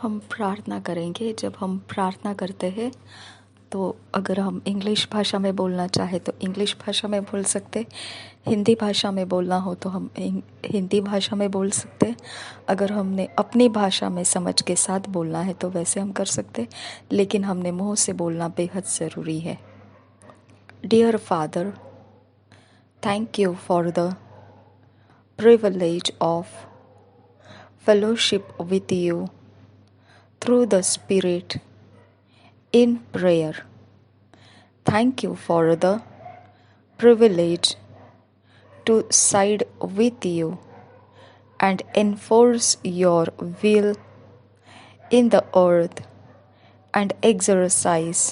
हम प्रार्थना करेंगे। जब हम प्रार्थना करते हैं तो अगर हम इंग्लिश भाषा में बोलना चाहे तो इंग्लिश भाषा में बोल सकते, हिंदी भाषा में बोलना हो तो हम हिंदी भाषा में बोल सकते। अगर हमने अपनी भाषा में समझ के साथ बोलना है तो वैसे हम कर सकते, लेकिन हमने मुंह से बोलना बेहद ज़रूरी है। Dear father, thank you for the privilege of fellowship with you through the Spirit in prayer. Thank you for the privilege to side with you and enforce your will in the earth and exercise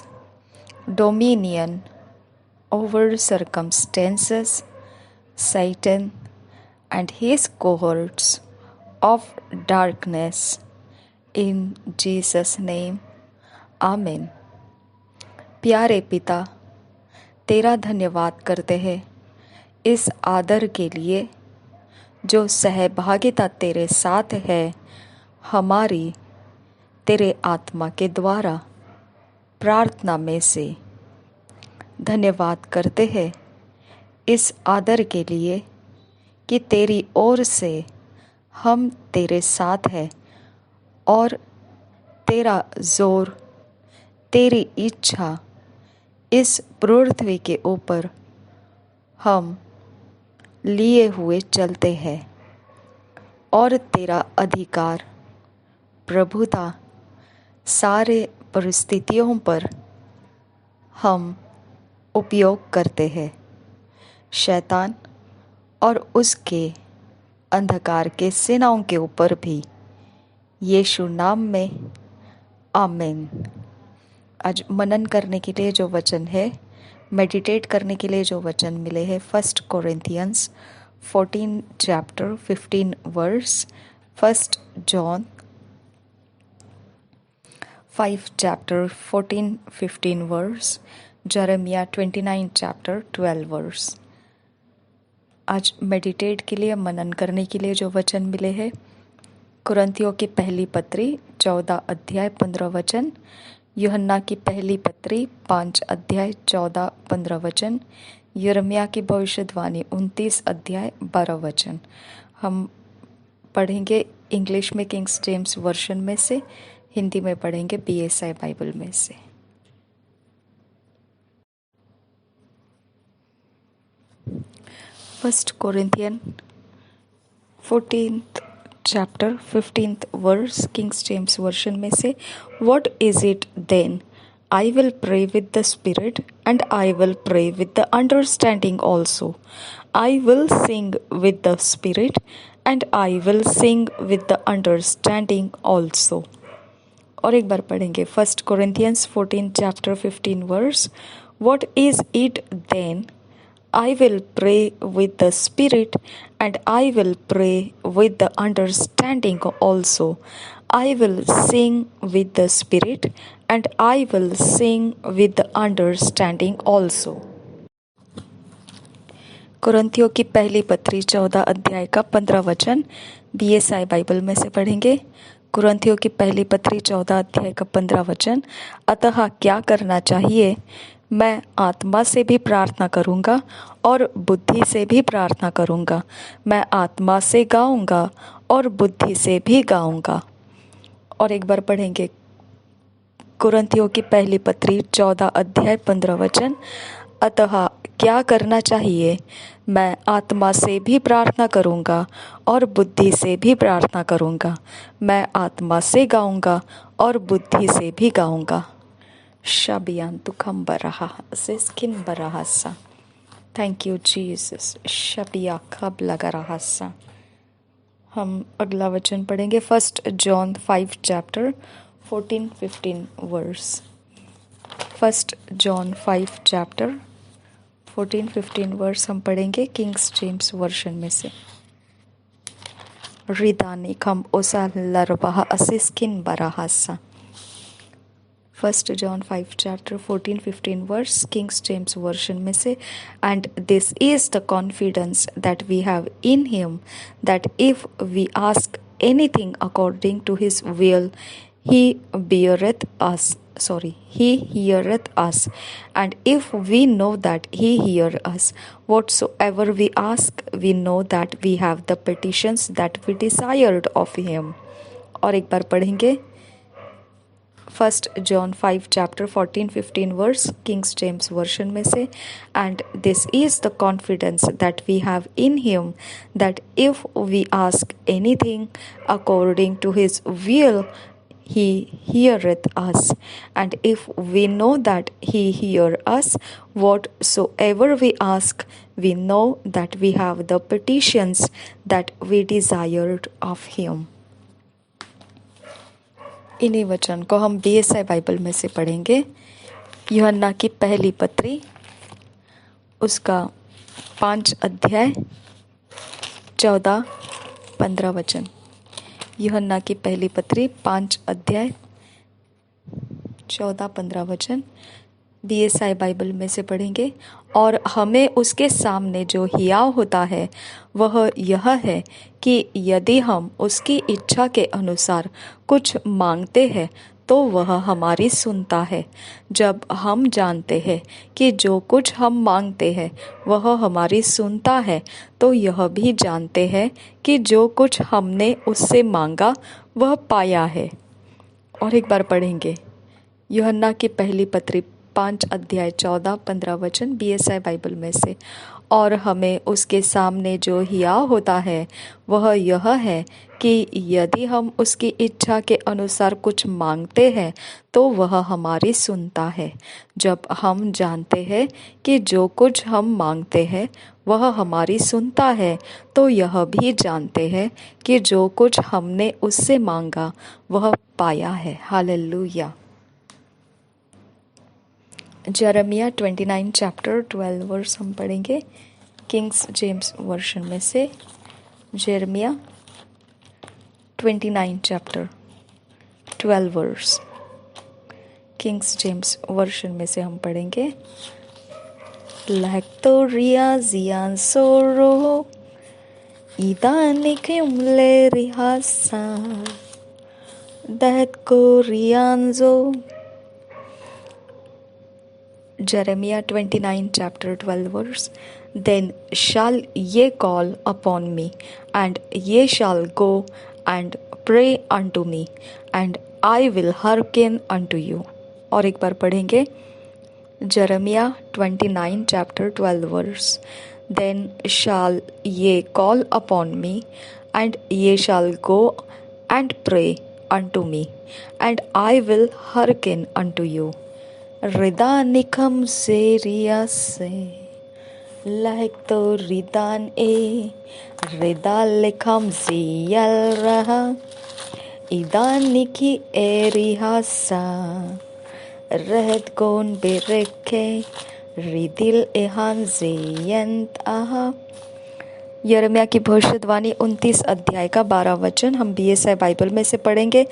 dominion over circumstances, Satan, and his cohorts of darkness. In Jesus' name, आमीन। प्यारे पिता, तेरा धन्यवाद करते हैं इस आदर के लिए जो सहभागिता तेरे साथ है हमारी तेरे आत्मा के द्वारा प्रार्थना में से। धन्यवाद करते हैं इस आदर के लिए कि तेरी ओर से हम तेरे साथ हैं और तेरा जोर, तेरी इच्छा इस पृथ्वी के ऊपर हम लिए हुए चलते हैं और तेरा अधिकार, प्रभुता सारे परिस्थितियों पर हम उपयोग करते हैं। शैतान और उसके अंधकार के सेनाओं के ऊपर भी, यीशु नाम में, आमीन। आज मनन करने के लिए जो वचन है, मेडिटेट करने के लिए जो वचन मिले हैं, 1 Corinthians 14 chapter 15 verse, 1 John 5 chapter 14-15 verse, Jeremiah 29 chapter 12 verse. आज मेडिटेट के लिए, मनन करने के लिए जो वचन मिले हैं, कुरिन्थियों की पहली पत्री 14 अध्याय 15 वचन, यूहन्ना की पहली पत्री 5 अध्याय 14-15 वचन, यिर्मयाह की भविष्यवाणी 29 अध्याय 12 वचन। हम पढ़ेंगे इंग्लिश में किंग जेम्स वर्जन में से, हिंदी में पढ़ेंगे BSI बाइबल में से। 1 Corinthians 14th chapter 15th verse, King James version में से, What is it then? I will pray with the spirit and I will pray with the understanding also. I will sing with the spirit and I will sing with the understanding also. और एक बार पढ़ेंगे 1 Corinthians 14 chapter 15 verse, What is it then? I will pray with the spirit and I will pray with the understanding also. I will sing with the spirit and I will sing with the understanding also. कुरिन्थियों की पहली पत्री 14 अध्याय का 15 वचन BSI Bible में से पढ़ेंगे। कुरिन्थियों की पहली पत्री 14 अध्याय का 15 वचन, अतः क्या करना चाहिए? मैं आत्मा से भी प्रार्थना करूंगा और बुद्धि से भी प्रार्थना करूंगा। मैं आत्मा से गाऊंगा और बुद्धि से भी गाऊंगा। और एक बार पढ़ेंगे कुरिन्थियों की पहली पत्री 14 अध्याय 15 वचन, अतः क्या करना चाहिए? मैं आत्मा से भी प्रार्थना करूंगा और बुद्धि से भी प्रार्थना करूंगा। मैं आत्मा से गाऊंगा और बुद्धि से भी गाऊंगा। शाबियान तुखम बराहा से स्किन बराहासा। Thank you Jesus. शबिया खब लगा रहा सा। हम अगला वचन पढ़ेंगे 1 John 5 chapter 14-15 verse. 1 John 5 chapter 14-15 verse हम पढ़ेंगे किंग्स जेम्स वर्जन में से। रिदानी खम ओसा लरबाहा असिस्किन बराहासा। 1 John 5 chapter 14-15 verse, King James version में से, and this is the confidence that we have in him, that if we ask anything according to his will, he beareth us. He heareth us. And if we know that he hear us, whatsoever we ask, we know that we have the petitions that we desired of him. और एक बार पढ़ेंगे 1 John 5 chapter 14-15 verse King James version में से. And this is the confidence that we have in him, that if we ask anything according to his will, he heareth us. And if we know that he hear us, whatsoever we ask, we know that we have the petitions that we desired of him. इन्हीं वचन को हम BSI Bible में से पढ़ेंगे. यूहन्ना की पहली पत्री, उसका 5 अध्याय 14-15 वचन. यूहन्ना की पहली पत्री 5 अध्याय 14-15 वचन BSI बाइबल में से पढ़ेंगे. और हमें उसके सामने जो हियाव होता है वह यह है कि यदि हम उसकी इच्छा के अनुसार कुछ मांगते हैं तो वह हमारी सुनता है. जब हम जानते हैं कि जो कुछ हम मांगते हैं वह हमारी सुनता है, तो यह भी जानते हैं कि जो कुछ हमने उससे मांगा वह पाया है. और एक बार पढ़ेंगे यूहन्ना की पहली पत्री 5 अध्याय 14-15 वचन BSI बाइबल में से. और हमें उसके सामने जो हियाव होता है वह यह है कि यदि हम उसकी इच्छा के अनुसार कुछ मांगते हैं तो वह हमारी सुनता है. जब हम जानते हैं कि जो कुछ हम मांगते हैं वह हमारी सुनता है, तो यह भी जानते हैं कि जो कुछ हमने उससे मांगा वह पाया है. हालेलुया. जरमिया 29 चैप्टर 12 वर्स हम पढ़ेंगे किंग्स जेम्स वर्शन में से. Jeremiah 29 chapter 12 verse King James version में से हम पढ़ेंगे. Lektoria zian soro idanikim le rihasa dat korianzo. Jeremiah 29 chapter 12 verse. Then shall ye call upon me, and ye shall go and pray unto me, and I will hearken unto you. और एक बार पढ़ेंगे Jeremiah 29 chapter 12 verse. Then shall ye call upon me, and ye shall go and pray unto me, and I will hearken unto you. Ridanikam seria se like to ridan ridalikam ziyal raha idaniki erihasa रहत कौन बेरखे रिदिल एहान ज़ेयंत आहा. यिर्मयाह की भविष्यवाणी 29 अध्याय का 12 वचन हम BSI बाइबल में से पढ़ेंगे.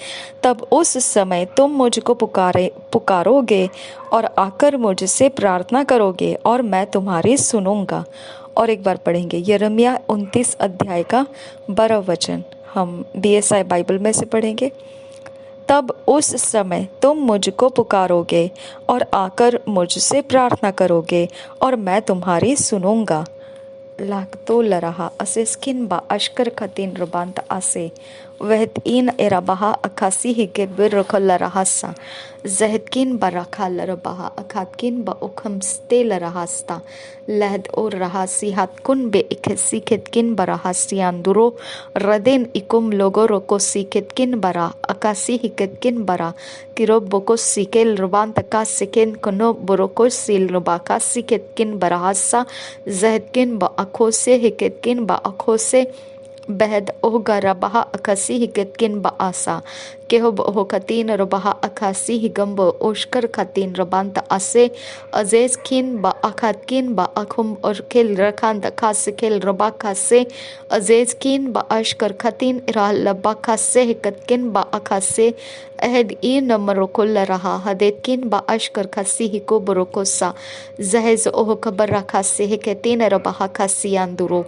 तब उस समय तुम मुझको पुकारोगे और आकर मुझसे प्रार्थना करोगे और मैं तुम्हारी सुनूंगा. और एक बार पढ़ेंगे यिर्मयाह 29 अध्याय का 12 वचन हम BSI बाइबल में से पढ़ेंगे. तब उस समय तुम मुझको पुकारोगे और आकर मुझसे प्रार्थना करोगे और मैं तुम्हारी सुनूंगा. लागतो लराहा असिस्किन बा अशकर खतीन रुबांत आसे वहतीन एराबाहा अखासी हिगे बिरख लराहासा जहदकिन बराखा लरबाहा अखातकिन बा उखमस्ते लराहास्ता लहद और रहासी हातकुन बे इखसी खितकिन बराहासी अंदुरो रदेन इकुम लोगो रोको सीखितकिन बरा अकासी हिकतकिन बरा किरो बोको सीकेल रुबान तका सिकिन कनो बोरोको सील रुबाका सीखितकिन बराहासा जहदकिन बा अखोसे हिकतकिन बा अखोसे बहद ओहगा रबाहा अखासी हिकतकिन बा आसा केहोब ओह खतीन रबाहा अखासी हिगम्ब ओशकर खतीन रबांत आसे अजेज किन बा अखातकिन बा अखुम और खेल रखान दखास खेल रबा खासे अजेज किन बा अशकर खतीन इरा लबा खासे हिकतकिन बा अखासे अहद ई नमरोकुल रहा हदेतकिन बा अशकर खासी हिको बरोकोसा जहेज ओह खबर रखासे हिकतीन रबाहा खासी अंदुरो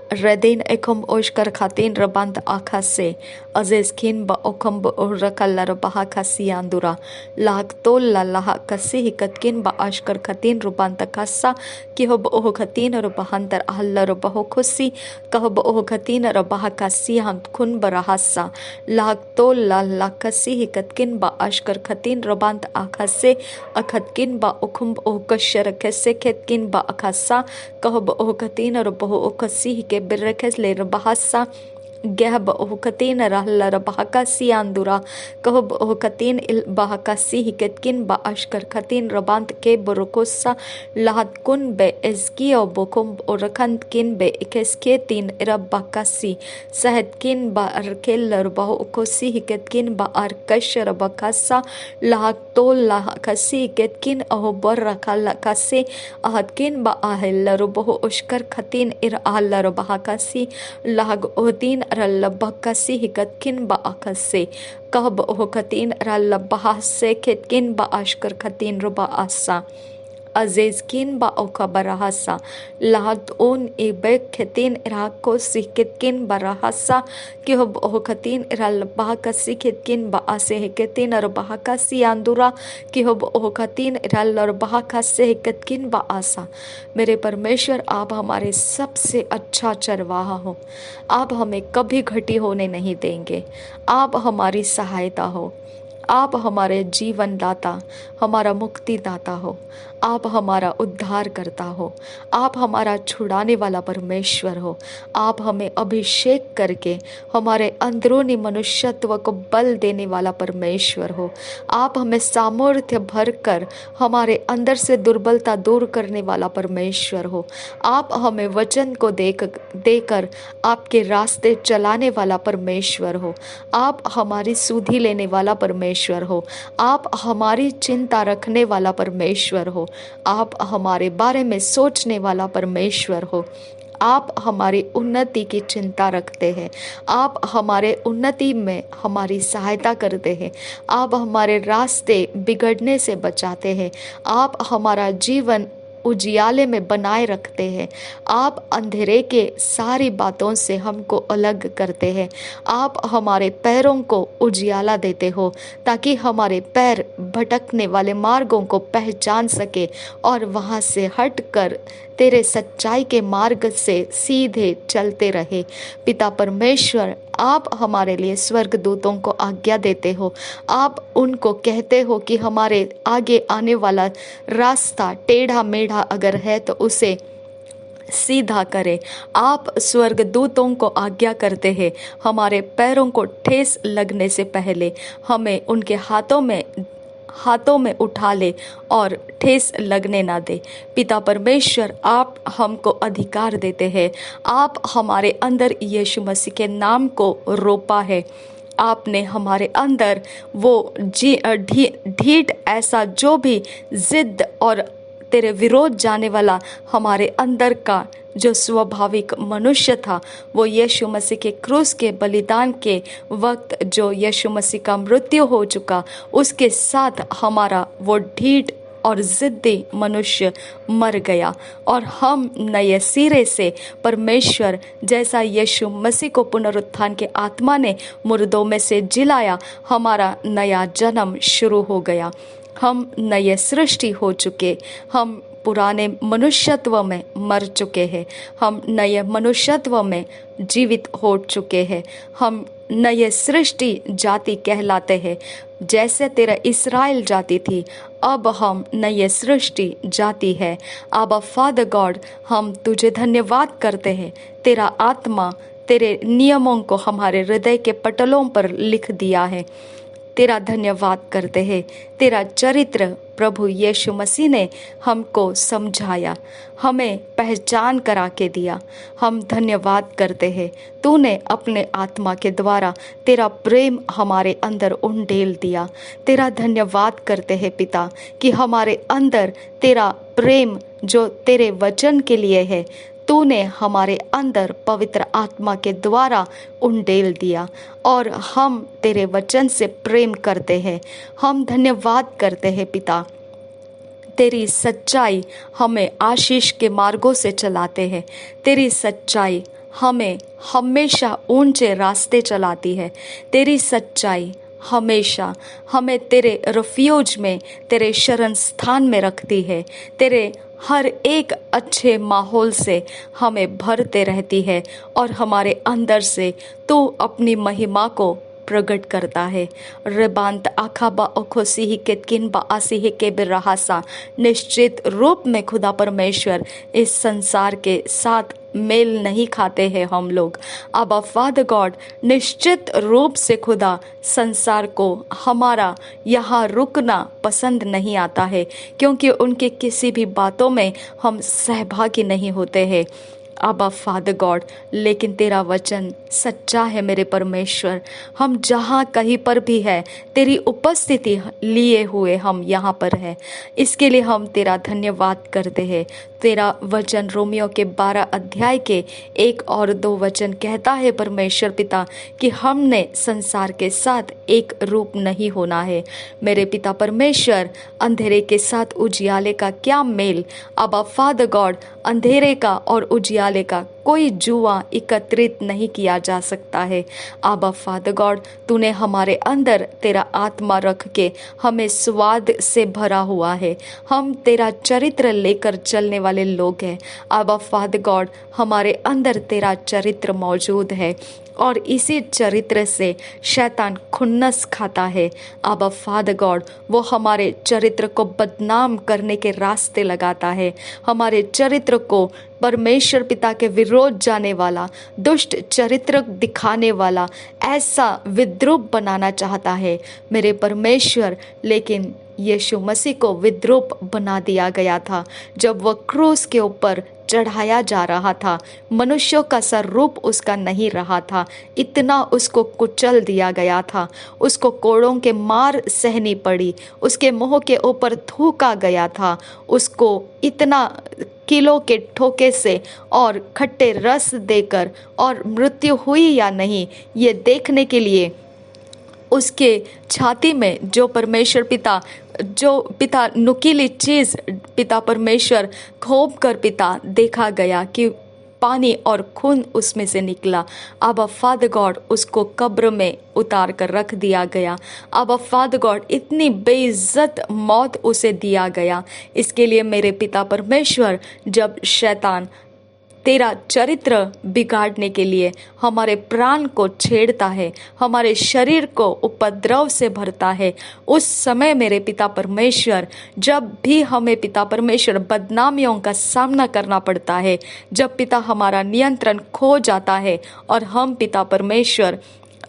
Redin ekum oshkar khatin rabant akase azes kin ba okum rakalla rabaha kasi andura lag tol la laha kasi hikatkin ba ashkar khatin rubant kassa kihob oh khatin rubahantar ahalla rubaho khusi kahob oh khatin rabaha kasi ham kun barahasa lag tol la lakasi hikatkin ba ashkar khatin rubant akase akhatkin ba okum oh kashar kese ketkin ba akasa kahob oh khatin rubaho okasi ke birrekes le bahasa gehb ohkatin rahla rabahakasi andura kahb ohkatin il bahakasi hiketkin ba ashkar khatin rabant ke burukussa lahat kun be eski obokum orakant kin be ikesketin rabakasi sahetkin ba arkel rabahu okosi hiketkin ba arkash rabakasa lahat tol lahakasi hiketkin ohbor rakal kase ahatkin ba ahel rabahu oshkar khatin ir ahla rabahakasi lag ohdin rallabakasi hikatkin ba akase kahb ohkatin rallabahase ketkin ba ashkar khatin ruba asa azezkin ba okabarahasa lahat on ebek khetin irako siketkin barahasa kihob ohkatin rallabahakasi ketkin ba ase heketin arbahakasi andura kihob ohkatin rallabahakase heketkin ba asa। मेरे परमेश्वर, आप हमारे सबसे अच्छा चरवाहा हो। आप हमें कभी घटी होने नहीं देंगे। आप हमारी सहायता हो। आप हमारे जीवन दाता, हमारा मुक्ति दाता हो। आप हमारा उद्धार करता हो। आप हमारा छुड़ाने वाला परमेश्वर हो। आप हमें अभिषेक करके हमारे अंदरूनी मनुष्यत्व को बल देने वाला परमेश्वर हो। आप हमें सामर्थ्य भरकर हमारे अंदर से दुर्बलता दूर करने वाला परमेश्वर हो। आप हमें वचन को देकर आपके रास्ते चलाने वाला परमेश्वर हो। आप हमारी सुधि लेने वाला परमेश्वर हो। आप हमारी चिंता रखने वाला परमेश्वर हो। आप हमारे बारे में सोचने वाला परमेश्वर हो। आप हमारी उन्नति की चिंता रखते हैं। आप हमारे उन्नति में हमारी सहायता करते हैं। आप हमारे रास्ते बिगड़ने से बचाते हैं। आप हमारा जीवन उजियाले में बनाए रखते हैं। आप अंधेरे के सारी बातों से हमको अलग करते हैं। आप हमारे पैरों को उजियाला देते हो ताकि हमारे पैर भटकने वाले मार्गों को पहचान सके और वहाँ से हटकर तेरे सच्चाई के मार्ग से सीधे चलते रहे। पिता परमेश्वर, आप हमारे लिए स्वर्गदूतों को आज्ञा देते हो। आप उनको कहते हो कि हमारे आगे आने वाला रास्ता टेढ़ा मेढ़ा अगर है तो उसे सीधा करे। आप स्वर्गदूतों को आज्ञा करते हैं हमारे पैरों को ठेस लगने से पहले हमें उनके हाथों में उठा ले और ठेस लगने ना दे। पिता परमेश्वर, आप हमको अधिकार देते हैं। आप हमारे अंदर यीशु मसीह के नाम को रोपा है। आपने हमारे अंदर वो ढीठ ऐसा जो भी जिद और तेरे विरोध जाने वाला हमारे अंदर का जो स्वाभाविक मनुष्य था, वो यीशु मसीह के क्रूस के बलिदान के वक्त जो यीशु मसीह का मृत्यु हो चुका, उसके साथ हमारा वो ढीठ और जिद्दी मनुष्य मर गया और हम नए सिरे से परमेश्वर जैसा यीशु मसीह को पुनरुत्थान के आत्मा ने मुर्दों में से जिलाया, हमारा नया जन्म शुरू हो गया। हम नए सृष्टि हो चुके। हम पुराने मनुष्यत्व में मर चुके हैं। हम नए मनुष्यत्व में जीवित हो चुके हैं। हम नए सृष्टि जाति कहलाते हैं। जैसे तेरा इस्राएल जाति थी, अब हम नए सृष्टि जाति है। आबा फादर गॉड, हम तुझे धन्यवाद करते हैं। तेरा आत्मा तेरे नियमों को हमारे हृदय के पटलों पर लिख दिया है। तेरा धन्यवाद करते हैं। तेरा चरित्र प्रभु यीशु मसीह ने हमको समझाया, हमें पहचान करा के दिया। हम धन्यवाद करते हैं। तूने अपने आत्मा के द्वारा तेरा प्रेम हमारे अंदर उंडेल दिया। तेरा धन्यवाद करते हैं पिता कि हमारे अंदर तेरा प्रेम जो तेरे वचन के लिए है, तूने हमारे अंदर पवित्र आत्मा के द्वारा उंडेल दिया और हम तेरे वचन से प्रेम करते हैं। हम धन्यवाद करते हैं पिता, तेरी सच्चाई हमें आशीष के मार्गों से चलाते हैं। तेरी सच्चाई हमें हमेशा ऊंचे रास्ते चलाती है। तेरी सच्चाई हमेशा हमें तेरे रिफ्यूज में, तेरे शरण स्थान में रखती है। तेरे हर एक अच्छे माहौल से हमें भरते रहती है और हमारे अंदर से तू अपनी महिमा को प्रकट करता है। रेबांत आखाबा ओखोसी ही केतकिन बा आसी ही के बिरहासा, निश्चित रूप में खुदा परमेश्वर इस संसार के साथ मेल नहीं खाते हैं हम लोग। अब फादर गॉड, निश्चित रूप से खुदा संसार को हमारा यहाँ रुकना पसंद नहीं आता है, क्योंकि उनके किसी भी बातों में हम सहभागी नहीं होते हैं। आबा फादर गॉड, लेकिन तेरा वचन सच्चा है मेरे परमेश्वर। हम जहाँ कहीं पर भी है, तेरी उपस्थिति लिए हुए हम यहाँ पर है। इसके लिए हम तेरा धन्यवाद करते हैं। तेरा वचन रोमियो के 12 अध्याय के 1 और 2 वचन कहता है परमेश्वर पिता कि हमने संसार के साथ एक रूप नहीं होना है। मेरे पिता परमेश्वर, अंधेरे के साथ उजियाले का क्या मेल। आबा फादर गॉड, अंधेरे का और उजियाले का कोई जुआ एकत्रित नहीं किया जा सकता है। आबा फादर गॉड, तूने हमारे अंदर तेरा आत्मा रख के हमें स्वाद से भरा हुआ है। हम तेरा चरित्र लेकर चलने वाले लोग हैं। आबा फादर गॉड, हमारे अंदर तेरा चरित्र मौजूद है और इसी चरित्र से शैतान खुन्नस खाता है। आबा फादर गॉड, वो हमारे चरित्र को बदनाम करने के रास्ते लगाता है। हमारे चरित्र को परमेश्वर पिता के विरोध जाने वाला, दुष्ट चरित्र दिखाने वाला ऐसा विद्रूप बनाना चाहता है मेरे परमेश्वर। लेकिन यीशु मसीह को विद्रूप बना दिया गया था जब वह क्रूस के ऊपर चढ़ाया जा रहा था। मनुष्यों का सा रूप उसका नहीं रहा था, इतना उसको कुचल दिया गया था। उसको कोड़ों के मार सहनी पड़ी, उसके मुंह के ऊपर थूका गया था। उसको इतना किलो के ठोके से और खट्टे रस देकर और मृत्यु हुई या नहीं, ये देखने के लिए उसके छाती में जो पिता नुकीली चीज पिता परमेश्वर घोंप कर पिता देखा गया कि पानी और खून उसमें से निकला। अब फादर गॉड, उसको कब्र में उतार कर रख दिया गया। अब फादर गॉड, इतनी बेइज्जत मौत उसे दिया गया। इसके लिए मेरे पिता परमेश्वर, जब शैतान तेरा चरित्र बिगाड़ने के लिए हमारे प्राण को छेड़ता है, हमारे शरीर को उपद्रव से भरता है, उस समय मेरे पिता परमेश्वर, जब भी हमें पिता परमेश्वर बदनामियों का सामना करना पड़ता है, जब पिता हमारा नियंत्रण खो जाता है और हम पिता परमेश्वर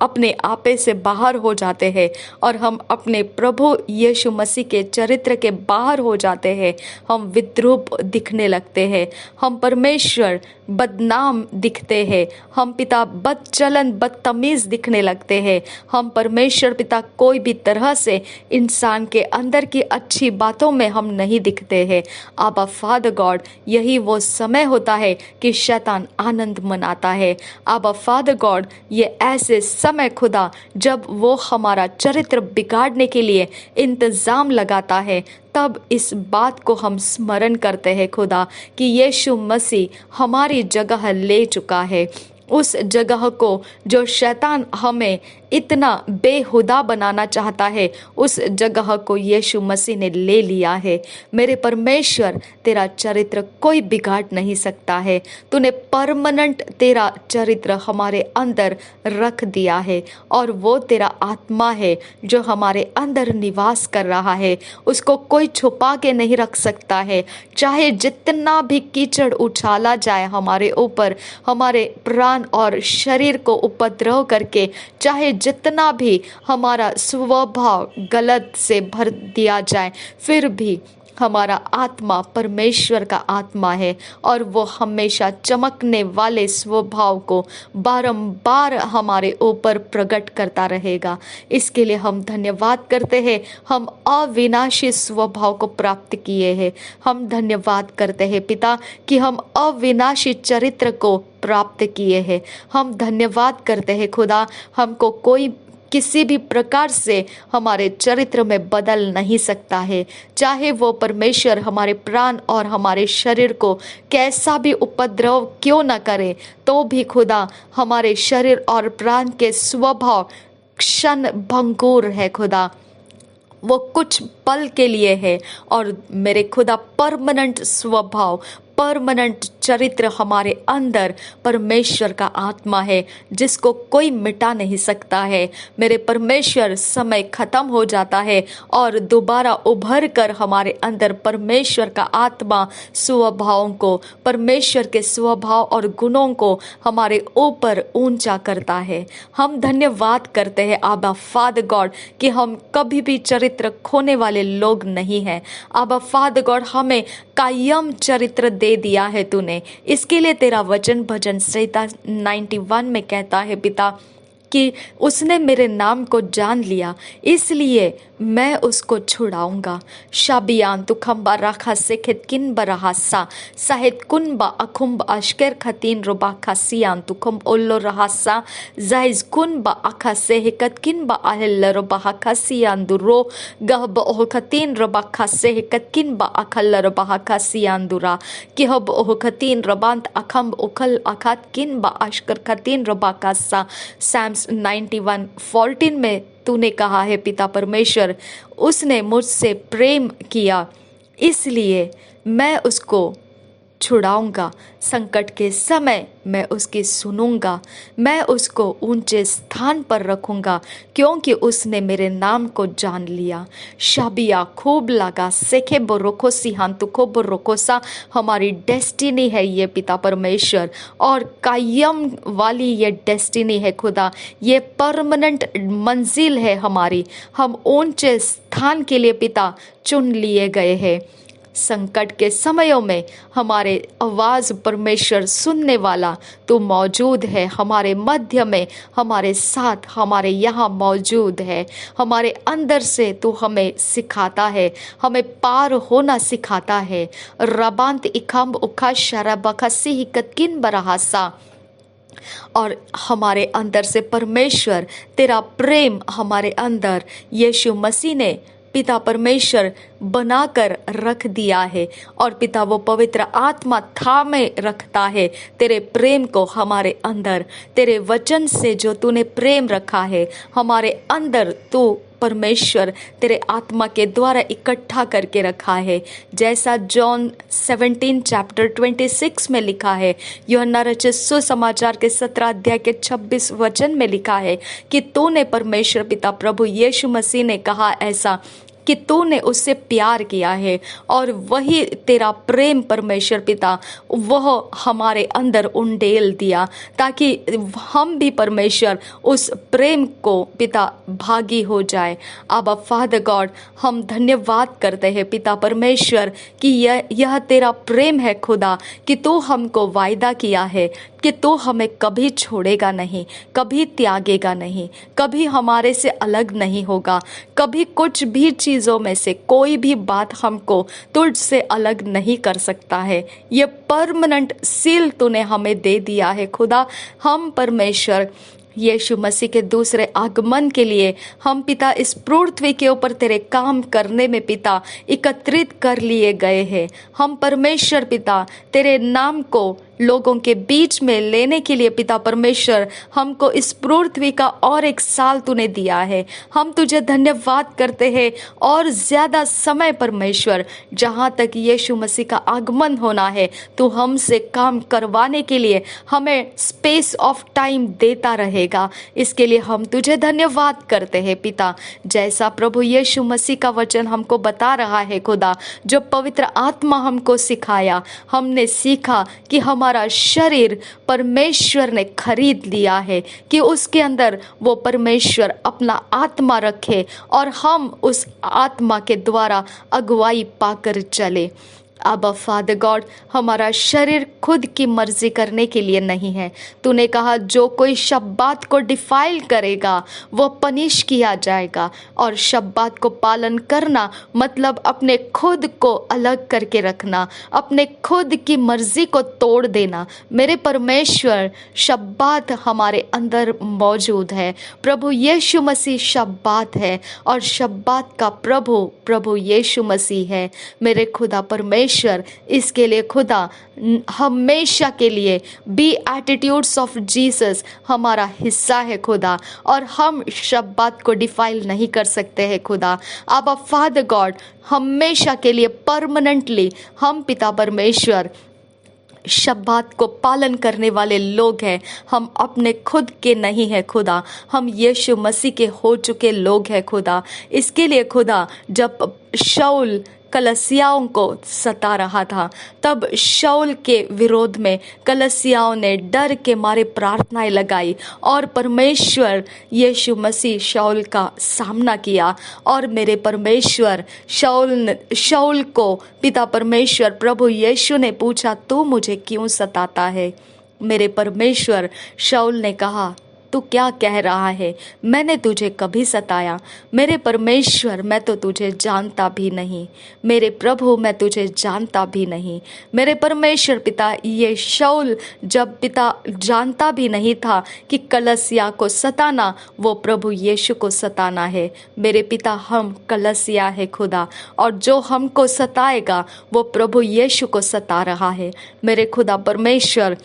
अपने आपे से बाहर हो जाते हैं और हम अपने प्रभु यीशु मसीह के चरित्र के बाहर हो जाते हैं, हम विद्रूप दिखने लगते हैं, हम परमेश्वर बदनाम दिखते हैं, हम पिता बदचलन बदतमीज दिखने लगते हैं, हम परमेश्वर पिता कोई भी तरह से इंसान के अंदर की अच्छी बातों में हम नहीं दिखते हैं। आबा फादर गॉड, यही वो समय होता है कि शैतान आनंद मनाता है। आबा फादर गॉड, ये ऐसे समय खुदा जब वो हमारा चरित्र बिगाड़ने के लिए इंतजाम लगाता है, तब इस बात को हम स्मरण करते हैं खुदा कि यीशु मसीह हमारी जगह ले चुका है। उस जगह को जो शैतान हमें इतना बेहुदा बनाना चाहता है, उस जगह को यीशु मसीह ने ले लिया है। मेरे परमेश्वर, तेरा चरित्र कोई बिगाड़ नहीं सकता है। तूने परमानेंट तेरा चरित्र हमारे अंदर रख दिया है और वो तेरा आत्मा है जो हमारे अंदर निवास कर रहा है। उसको कोई छुपा के नहीं रख सकता है। चाहे जितना भी कीचड़ उछाला जाए हमारे ऊपर, हमारे प्राण और शरीर को उपद्रव करके, चाहे जितना भी हमारा स्वभाव गलत से भर दिया जाए, फिर भी हमारा आत्मा परमेश्वर का आत्मा है और वो हमेशा चमकने वाले स्वभाव को बारंबार हमारे ऊपर प्रकट करता रहेगा। इसके लिए हम धन्यवाद करते हैं। हम अविनाशी स्वभाव को प्राप्त किए हैं। हम धन्यवाद करते हैं पिता कि हम अविनाशी चरित्र को प्राप्त किए हैं। हम धन्यवाद करते हैं खुदा, हमको कोई किसी भी प्रकार से हमारे चरित्र में बदल नहीं सकता है। चाहे वो परमेश्वर हमारे प्राण और हमारे शरीर को कैसा भी उपद्रव क्यों न करे, तो भी खुदा हमारे शरीर और प्राण के स्वभाव क्षण भंगुर है खुदा, वो कुछ पल के लिए है। और मेरे खुदा परमानेंट स्वभाव, परमानेंट चरित्र हमारे अंदर परमेश्वर का आत्मा है, जिसको कोई मिटा नहीं सकता है। मेरे परमेश्वर, समय खत्म हो जाता है और दोबारा उभर कर हमारे अंदर परमेश्वर का आत्मा स्वभावों को, परमेश्वर के स्वभाव और गुणों को हमारे ऊपर ऊंचा करता है। हम धन्यवाद करते हैं आबा फादर गॉड कि हम कभी भी चरित्र खोने वाले लोग नहीं हैं। आबा फादर गॉड, हमें कायम चरित्र दे दिया है तूने। इसके लिए तेरा वचन भजन संहिता 91 में कहता है पिता कि उसने मेरे नाम को जान लिया, इसलिए मैं उसको छुड़ाऊंगा। शाबियान तुखम्बा राखा सेखित किन बरहासा साहित कुन बा अखुम्ब अशकर खतीन रुबा खसियान तुखम ओल्लो रहासा जाइज कुन बा अखा सेहिकत किन बा अहल रुबा खसियान दुरो गहब ओह खतीन रुबा खसेहिकत किन बा अखल रुबा खसियान दुरा कि हब ओह खतीन रबांत अखम्ब उखल अखात किन बा अशकर खतीन रुबा कासा। सैम्स 91:14 में तूने कहा है पिता परमेश्वर, उसने मुझसे प्रेम किया इसलिए मैं उसको छुड़ाऊंगा, संकट के समय मैं उसकी सुनूंगा, मैं उसको ऊंचे स्थान पर रखूंगा क्योंकि उसने मेरे नाम को जान लिया। शाबिया खूब लगा सेखे बोरोको सिहांतुको बोरोकोसा, हमारी डेस्टिनी है ये पिता परमेश्वर, और कायम वाली ये डेस्टिनी है खुदा, ये परमानेंट मंजिल है हमारी। हम ऊंचे स्थान के लिए पिता चुन लिए गए हैं। संकट के समयों में हमारे आवाज़ परमेश्वर सुनने वाला तू मौजूद है, हमारे मध्य में, हमारे साथ, हमारे यहाँ मौजूद है। हमारे अंदर से तू हमें सिखाता है, हमें पार होना सिखाता है। रबांत इखम्ब उखा शराबखा सिहिकत किन बरहासा, और हमारे अंदर से परमेश्वर तेरा प्रेम हमारे अंदर यीशु मसीह ने पिता परमेश्वर बनाकर रख दिया है, और पिता वो पवित्र आत्मा थामे रखता है तेरे प्रेम को हमारे अंदर। तेरे वचन से जो तूने प्रेम रखा है हमारे अंदर, तू परमेश्वर तेरे आत्मा के द्वारा इकट्ठा करके रखा है। जैसा जॉन 17:26 में लिखा है, यूहन्ना रचित सुसमाचार के 17 अध्याय के 26 वचन में लिखा है कि तूने परमेश्वर पिता प्रभु यीशु मसीह ने कहा ऐसा कि तूने उससे प्यार किया है, और वही तेरा प्रेम परमेश्वर पिता वह हमारे अंदर उंडेल दिया, ताकि हम भी परमेश्वर उस प्रेम को पिता भागी हो जाए। आबा फादर गॉड, हम धन्यवाद करते हैं पिता परमेश्वर कि यह तेरा प्रेम है खुदा, कि तू हमको वायदा किया है कि तू हमें कभी छोड़ेगा नहीं, कभी त्यागेगा नहीं, कभी हमारे से अलग नहीं होगा, कभी कुछ भी चीज़ों में से कोई भी बात हमको तुझसे अलग नहीं कर सकता है। ये परमानेंट सील तूने हमें दे दिया है खुदा। हम परमेश्वर यीशु मसीह के दूसरे आगमन के लिए हम पिता इस पृथ्वी के ऊपर तेरे काम करने में पिता एकत्रित कर लिए गए हैं। हम परमेश्वर पिता तेरे नाम को लोगों के बीच में लेने के लिए पिता परमेश्वर हमको इस पृथ्वी का और एक साल तूने दिया है। हम तुझे धन्यवाद करते हैं, और ज़्यादा समय परमेश्वर जहाँ तक यीशु मसीह का आगमन होना है तू हमसे काम करवाने के लिए हमें स्पेस ऑफ टाइम देता रहेगा। इसके लिए हम तुझे धन्यवाद करते हैं पिता। जैसा प्रभु यीशु मसीह का वचन हमको बता रहा है खुदा, जो पवित्र आत्मा हमको सिखाया, हमने सीखा कि हमारा शरीर परमेश्वर ने खरीद लिया है कि उसके अंदर वो परमेश्वर अपना आत्मा रखे और हम उस आत्मा के द्वारा अगुवाई पाकर चले। अबा फादर गॉड, हमारा शरीर खुद की मर्जी करने के लिए नहीं है। तूने कहा जो कोई शब्बात को डिफाइल करेगा वो पनिश किया जाएगा। और शब्बात को पालन करना मतलब अपने खुद को अलग करके रखना, अपने खुद की मर्जी को तोड़ देना। मेरे परमेश्वर, शब्बात हमारे अंदर मौजूद है। प्रभु यीशु मसीह शब्बात है और शब्बात का प्रभु यीशु मसीह है। मेरे खुदा परमेश्वर, इसके लिए खुदा हमेशा के लिए बी एटीट्यूड्स ऑफ जीसस हमारा हिस्सा है खुदा, और हम शब्बात को डिफाइल नहीं कर सकते हैं खुदा। अब फादर गॉड, हमेशा के लिए परमानेंटली हम पिता परमेश्वर शब्बात को पालन करने वाले लोग हैं। हम अपने खुद के नहीं हैं खुदा, हम यीशु मसीह के हो चुके लोग हैं खुदा। इसके लिए खुदा, जब शाऊल कलसियाओं को सता रहा था, तब शाऊल के विरोध में कलसियाओं ने डर के मारे प्रार्थनाएं लगाई और परमेश्वर यीशु मसीह शाऊल का सामना किया। और मेरे परमेश्वर, शाऊल को पिता परमेश्वर प्रभु यीशु ने पूछा, तू मुझे क्यों सताता है? मेरे परमेश्वर, शाऊल ने कहा, तू क्या कह रहा है? मैंने तुझे कभी सताया? मेरे परमेश्वर, मैं तो तुझे जानता भी नहीं। मेरे प्रभु, मैं तुझे जानता भी नहीं। मेरे परमेश्वर पिता, ये शाऊल जब पिता जानता भी नहीं था कि कलसिया को सताना वो प्रभु यीशु को सताना है। मेरे पिता, हम कलसिया है खुदा, और जो हमको सताएगा वो प्रभु यीशु को सता रहा है। मेरे खुदा परमेश्वर,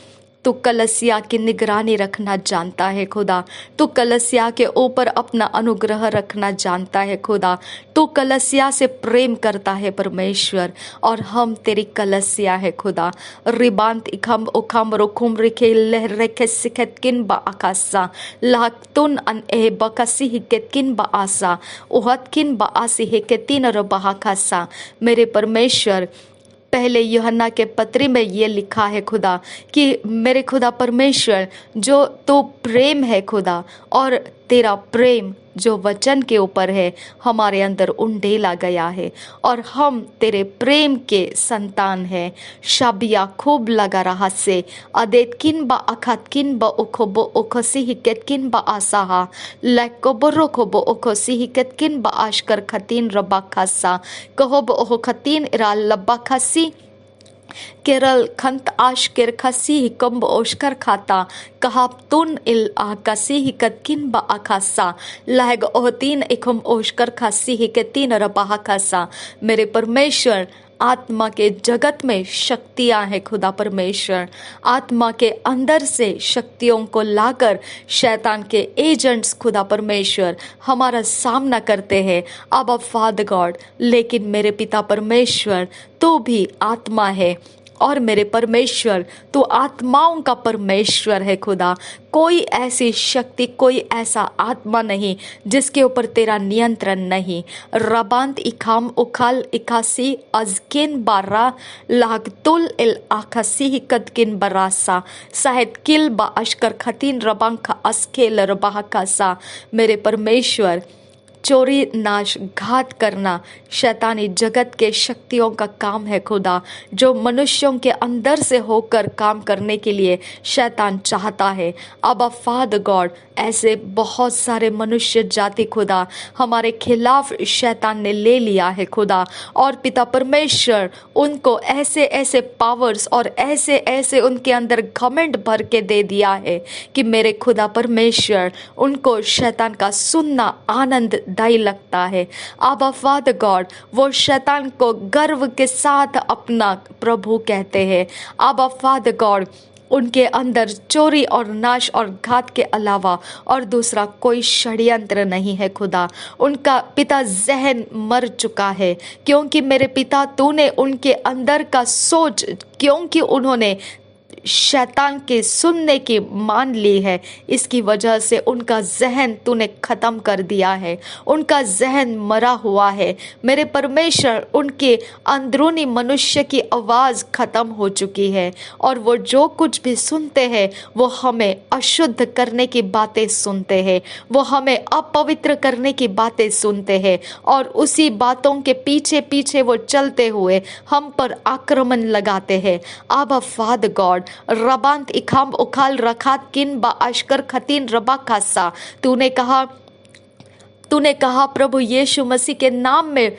तू कलसिया की निगरानी रखना जानता है खुदा। तू कलसिया के ऊपर अपना अनुग्रह रखना जानता है खुदा। तू कलसिया से प्रेम करता है परमेश्वर, और हम तेरी कलसिया है खुदा। रिबांत इखम उखम रुकुम रिखे लहरेखे सिखत किन बा आकासा लाक्तुन अन ए बकसी हिकेत किन बा आसा उहत किन बा आसी हिकेतिन र बहाकासा। मेरे परमेश्वर, पहले यूहन्ना के पत्री में ये लिखा है खुदा कि मेरे खुदा परमेश्वर, जो तो प्रेम है खुदा, और तेरा प्रेम जो वचन के ऊपर है हमारे अंदर उंडेला गया है, और हम तेरे प्रेम के संतान हैं। शाबिया खूब लगा रहा से अदेत किन बा अखत किन बा उखोबो उखसी हिकेत किन बा आसाहा लैकोबरो खोबो उखसी हिकेत किन बा आशकर खतीन रबा खासा कहोब ओह खतीन इरा लब्बा खासी केरल खंत आश केर खसी हिकम्ब ओशकर खाता कहाब तुन इल आकासी हिकतकिन बा आकासा लहग ओहतीन इखम ओशकर खसी हिकतीन रबाहा खासा। मेरे परमेश्वर, आत्मा के जगत में शक्तियां हैं खुदा परमेश्वर। आत्मा के अंदर से शक्तियों को लाकर शैतान के एजेंट्स खुदा परमेश्वर हमारा सामना करते हैं। अब फादर गॉड, लेकिन मेरे पिता परमेश्वर, तू भी आत्मा है, और मेरे परमेश्वर, तू आत्माओं का परमेश्वर है खुदा। कोई ऐसी शक्ति, कोई ऐसा आत्मा नहीं जिसके ऊपर तेरा नियंत्रण नहीं। रबांत इखाम उखाल इकासी अजकिन बारा लागतुल इल आकासी हिकतकिन बरासा साहिद किल बा अशकर खतीन रबांख अस्केल रबाहकासा। मेरे परमेश्वर, चोरी, नाश, घात करना शैतानी जगत के शक्तियों का काम है खुदा, जो मनुष्यों के अंदर से होकर काम करने के लिए शैतान चाहता है। अब फादर गॉड, ऐसे बहुत सारे मनुष्य जाति खुदा हमारे खिलाफ शैतान ने ले लिया है खुदा, और पिता परमेश्वर उनको ऐसे ऐसे पावर्स और ऐसे ऐसे उनके अंदर घमंड भर के दे दिया है कि मेरे खुदा परमेश्वर, उनको शैतान का सुनना आनंददायी लगता है। आबा फादर गॉड, वो शैतान को गर्व के साथ अपना प्रभु कहते हैं। आबा फादर गॉड, उनके अंदर चोरी और नाश और घात के अलावा और दूसरा कोई षड्यंत्र नहीं है खुदा। उनका पिता जहन मर चुका है, क्योंकि मेरे पिता, तूने उनके अंदर का सोच, क्योंकि उन्होंने शैतान के सुनने की मान ली है, इसकी वजह से उनका जहन तूने ख़त्म कर दिया है, उनका जहन मरा हुआ है। मेरे परमेश्वर, उनके अंदरूनी मनुष्य की आवाज़ ख़त्म हो चुकी है और वो जो कुछ भी सुनते हैं वो हमें अशुद्ध करने की बातें सुनते हैं, वो हमें अपवित्र करने की बातें सुनते हैं और उसी बातों के पीछे पीछे वो चलते हुए हम पर आक्रमण लगाते हैं। आबा फादर गॉड, रबांत इखाम उखाल रखात किन बा अशकर खतीन रबा खासा, तूने कहा प्रभु यीशु मसीह के नाम में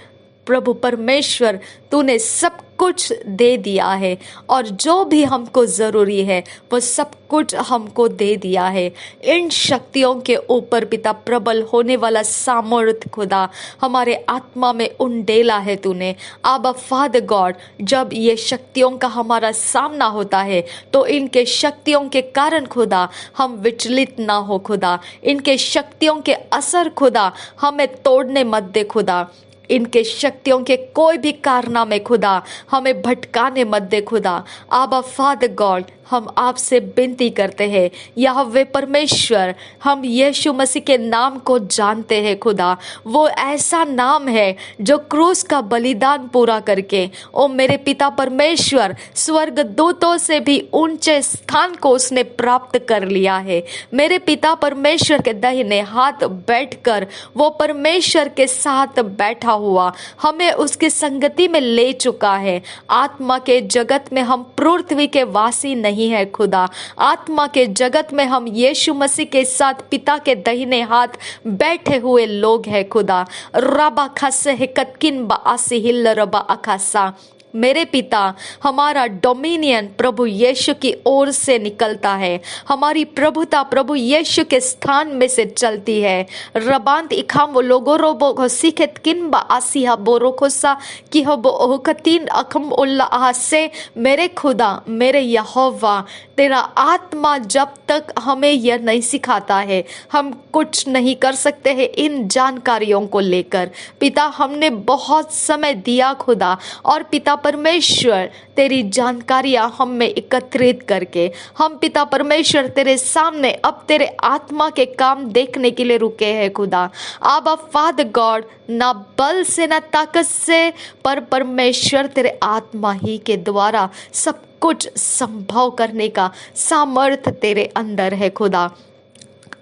प्रभु परमेश्वर, तूने सब कुछ दे दिया है और जो भी हमको ज़रूरी है वो सब कुछ हमको दे दिया है। इन शक्तियों के ऊपर पिता प्रबल होने वाला सामर्थ खुदा हमारे आत्मा में उंडेला है तूने। आबा फादर गॉड, जब ये शक्तियों का हमारा सामना होता है तो इनके शक्तियों के कारण खुदा हम विचलित ना हो खुदा, इनके शक्तियों के असर खुदा हमें तोड़ने मत दे खुदा, इनके शक्तियों के कोई भी कारनामे खुदा हमें भटकाने मत दे खुदा। आबा फादर गॉड, हम आपसे विनती करते हैं यहोवा परमेश्वर, हम यीशु मसीह के नाम को जानते हैं खुदा, वो ऐसा नाम है जो क्रूस का बलिदान पूरा करके ओ मेरे पिता परमेश्वर स्वर्ग दूतों से भी ऊंचे स्थान को उसने प्राप्त कर लिया है। मेरे पिता परमेश्वर के दाहिने हाथ बैठकर वो परमेश्वर के साथ बैठा हुआ हमें उसकी संगति में ले चुका है। आत्मा के जगत में हम पृथ्वी के वासी नहीं है खुदा, आत्मा के जगत में हम यीशु मसीह के साथ पिता के दाहिने हाथ बैठे हुए लोग हैं खुदा। रबा खसे हिकतकिन बा आसी हिल रबा अखासा, मेरे पिता, हमारा डोमिनियन प्रभु यीशु की ओर से निकलता है, हमारी प्रभुता प्रभु यीशु के स्थान में से चलती है। रबांत इखाम वो लोगो रोबो को सीखेत किन बा आसिया बोरो खोसा कि हो बो ओहकतीन अखम उल्ला आहसे। मेरे खुदा, मेरे यहोवा, तेरा आत्मा जब तक हमें यह नहीं सिखाता है हम कुछ नहीं कर सकते हैं। इन जानकारियों को लेकर पिता हमने बहुत समय दिया खुदा, और पिता परमेश्वर तेरी जानकारियां हम में एकत्रित करके हम पिता परमेश्वर तेरे सामने अब तेरे आत्मा के काम देखने के लिए रुके हैं खुदा। आबा फादर गॉड, ना बल से ना ताकत से, पर परमेश्वर तेरे आत्मा ही के द्वारा सब कुछ संभव करने का सामर्थ तेरे अंदर है खुदा।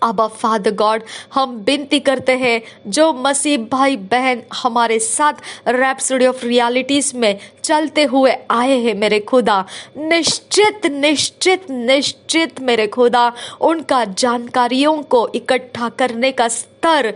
आबा फादर गॉड, हम विनती करते हैं जो मसीह भाई बहन हमारे साथ रैप्सोडी ऑफ रियलिटीज में चलते हुए आए हैं मेरे खुदा, निश्चित निश्चित निश्चित मेरे खुदा उनका जानकारियों को इकट्ठा करने का स्तर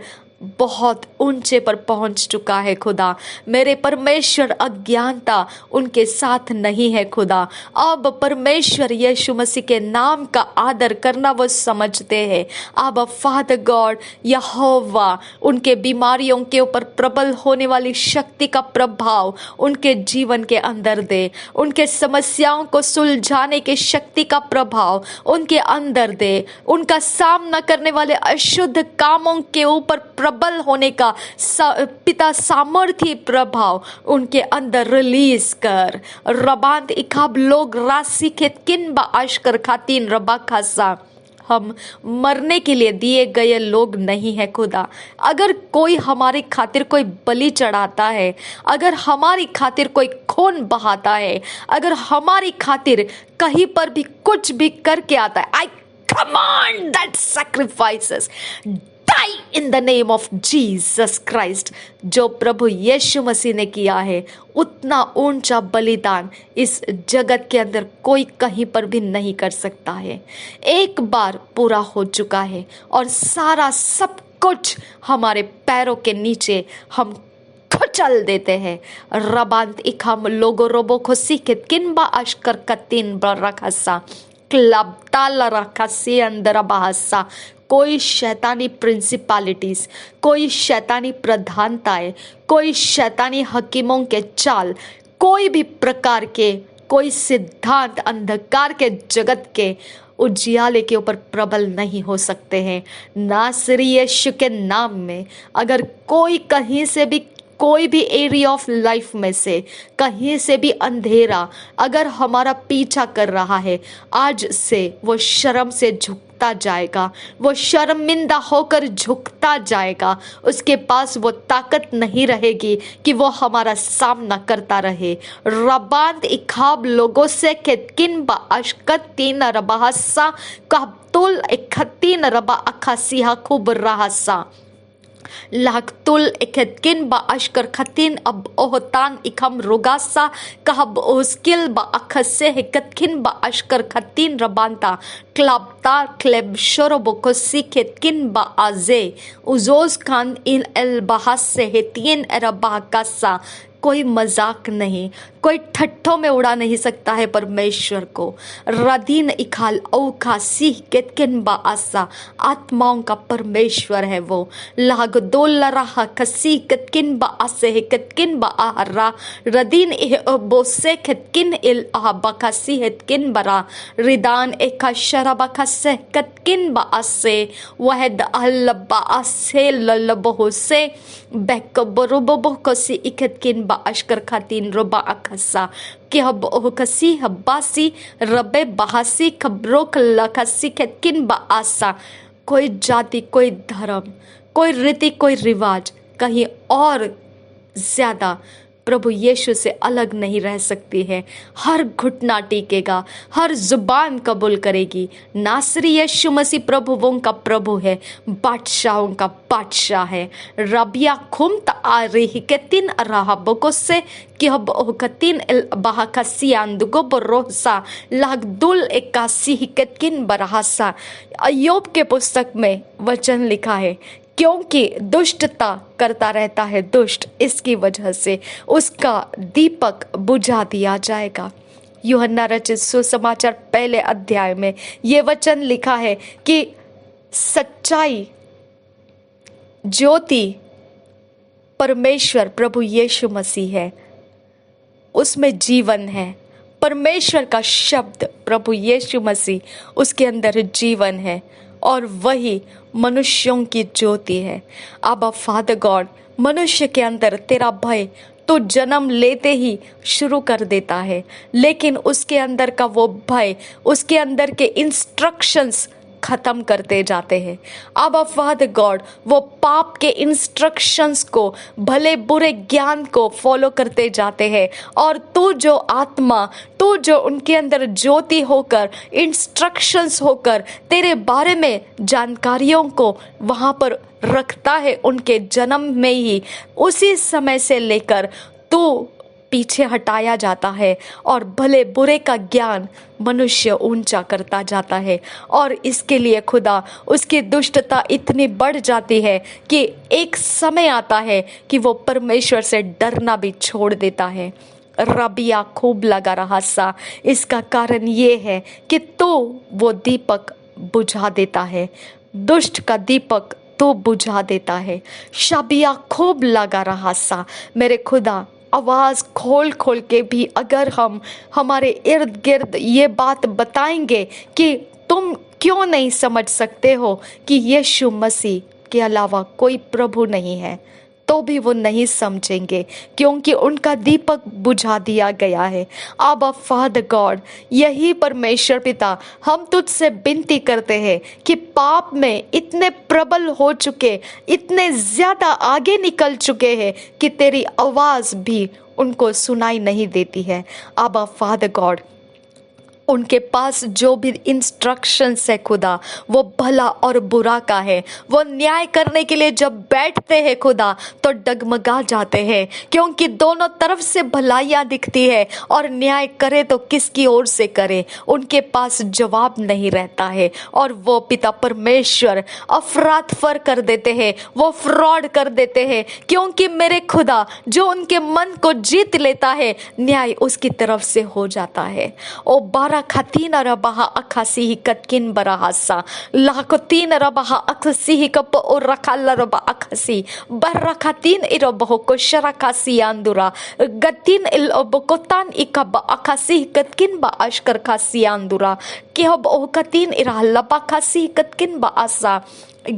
बहुत ऊंचे पर पहुंच चुका है खुदा। मेरे परमेश्वर, अज्ञानता उनके साथ नहीं है खुदा। अब परमेश्वर यीशु मसीह के नाम का आदर करना वो समझते हैं। अब फादर गॉड, यहोवा उनके बीमारियों के ऊपर प्रबल होने वाली शक्ति का प्रभाव उनके जीवन के अंदर दे, उनके समस्याओं को सुलझाने की शक्ति का प्रभाव उनके अंदर दे, उनका सामना करने वाले अशुद्ध कामों के ऊपर प्रबल होने का पिता सामर्थ्य प्रभाव उनके अंदर रिलीज कर। रबांत इखाब लोग राशि खेत किन बा आशकर खातीन रबा खासा, हम मरने के लिए दिए गए लोग नहीं है खुदा। अगर कोई हमारी खातिर कोई बलि चढ़ाता है, अगर हमारी खातिर कोई खून बहाता है, अगर हमारी खातिर कहीं पर भी कुछ भी करके आता है, आई command that sacrifices die in the name of Jesus Christ। जो प्रभु यीशु मसीह ने किया है उतना ऊंचा बलिदान इस जगत के अंदर कोई कहीं पर भी नहीं कर सकता है। एक बार पूरा हो चुका है और सारा सब कुछ हमारे पैरों के नीचे हम कुचल देते हैं। रबांत इखाम लोगो रोबो को सीखित किनबा अशकर कतीन बरखसा क्लब ताला रखसी अंदर बहसा। कोई शैतानी प्रिंसिपैलिटीज, कोई शैतानी प्रधानताएं, कोई शैतानी हकीमों के चाल, कोई भी प्रकार के कोई सिद्धांत अंधकार के जगत के उजियाले के ऊपर प्रबल नहीं हो सकते हैं। नासरी यीशु के नाम में अगर कोई कहीं से भी कोई भी एरिया ऑफ लाइफ में से कहीं से भी अंधेरा अगर हमारा पीछा कर रहा है, आज से वो शर्म से झुकता जाएगा, वो शर्मिंदा होकर झुकता जाएगा। उसके पास वो ताकत नहीं रहेगी कि वो हमारा सामना करता रहे। रबांत इखाब लोगों से केतकिन बा अशकत तीन रबाहसा कहतुल इखतीन रबा अखासिहा खूब राहसा लाखतुल इखतकिन बा अशकर खतीन अब ओहतान इखम रुगासा कहब ओस्किल बा अखसे हिकतकिन बा अशकर खतीन रबांता क्लाबता क्लेब शोरबोकोसी केतकिन बा आजे उजोज खान इन एल बहास से हितीन एरबाकासा। कोई मजाक नहीं, कोई ठट्ठों में उड़ा नहीं सकता है परमेश्वर को। रदीन इखाल औखा सीह केतकिन बा आसा, आत्माओं का परमेश्वर है वो। लाग दोल रहा कसी केतकिन बा आसे है केतकिन बा आहरा रदीन इह बोसे केतकिन इल आह बकासी हेतकिन बरा रिदान एका शराबा खसे केतकिन बा आसे वहद अल्लबा आसे ललबो से बेक बरुबो कोसी इकेतकिन बा अशकर खातीन रोबा अखसा कि हब ओहकसी हब्बासी रबे बहासी खबरों लखसी केतकिन बा आसा। कोई जाति, कोई धर्म, कोई रीति, कोई रिवाज कहीं और ज्यादा प्रभु यीशु से अलग नहीं रह सकती है। हर घुटना टेकेगा, हर जुबान कबूल करेगी नासरी यीशु मसीह प्रभुओं का प्रभु है, बादशाहों का बादशाह है। रबिया खुमत आ रही के तीन राहबको से कि अब ओकतीन बहाकसियान दुगो बरोसा लागदुल इक्कासी हिकतकिन बरहासा। अय्यूब के पुस्तक में वचन लिखा है, क्योंकि दुष्टता करता रहता है दुष्ट, इसकी वजह से उसका दीपक बुझा दिया जाएगा। यूहन्ना रचित सुसमाचार पहले अध्याय में ये वचन लिखा है कि सच्चाई ज्योति परमेश्वर प्रभु यीशु मसीह है, उसमें जीवन है। परमेश्वर का शब्द प्रभु यीशु मसीह, उसके अंदर जीवन है और वही मनुष्यों की ज्योति है। आबा फादर गॉड, मनुष्य के अंदर तेरा भय तो जन्म लेते ही शुरू कर देता है, लेकिन उसके अंदर का वो भय, उसके अंदर के इंस्ट्रक्शंस खत्म करते जाते हैं। अब फादर गॉड वो पाप के इंस्ट्रक्शंस को, भले बुरे ज्ञान को फॉलो करते जाते हैं, और तू जो आत्मा, तू जो उनके अंदर ज्योति होकर, इंस्ट्रक्शंस होकर, तेरे बारे में जानकारियों को वहां पर रखता है उनके जन्म में ही, उसी समय से लेकर तू पीछे हटाया जाता है और भले बुरे का ज्ञान मनुष्य ऊंचा करता जाता है। और इसके लिए खुदा, उसकी दुष्टता इतनी बढ़ जाती है कि एक समय आता है कि वो परमेश्वर से डरना भी छोड़ देता है। रबिया खूब लगा रहा सा, इसका कारण ये है कि तो वो दीपक बुझा देता है, दुष्ट का दीपक तो बुझा देता है। शबिया खूब लगा रहा सा, मेरे खुदा आवाज खोल खोल के भी अगर हम हमारे इर्द गिर्द ये बात बताएंगे कि तुम क्यों नहीं समझ सकते हो कि यीशु मसीह के अलावा कोई प्रभु नहीं है, तो भी वो नहीं समझेंगे, क्योंकि उनका दीपक बुझा दिया गया है। आबा फादर गॉड, यही परमेश्वर पिता, हम तुझसे विनती करते हैं कि पाप में इतने प्रबल हो चुके, इतने ज्यादा आगे निकल चुके हैं कि तेरी आवाज भी उनको सुनाई नहीं देती है। आबा फादर गॉड, उनके पास जो भी इंस्ट्रक्शंस है खुदा, वो भला और बुरा का है। वो न्याय करने के लिए जब बैठते हैं खुदा तो डगमगा जाते हैं, क्योंकि दोनों तरफ से भलाइयाँ दिखती है और न्याय करे तो किसकी ओर से करे, उनके पास जवाब नहीं रहता है। और वो पिता परमेश्वर अफरातफर कर देते हैं, वो फ्रॉड कर देते हैं, क्योंकि मेरे खुदा जो उनके मन को जीत लेता है, न्याय उसकी तरफ से हो जाता है। ओ खतीन रबहा अखासी कतकिन बराहसा लाखतीन रबहा अखसी कप और रखाल रबा अखसी बरखतीन इरबहो को शरकासी आंदुरा गतिन इलबकोतान इकब अखासी कतकिन बा अशकर खासी आंदुरा कि अब ओकतीन इरा लबा खासी कतकिन बा आसा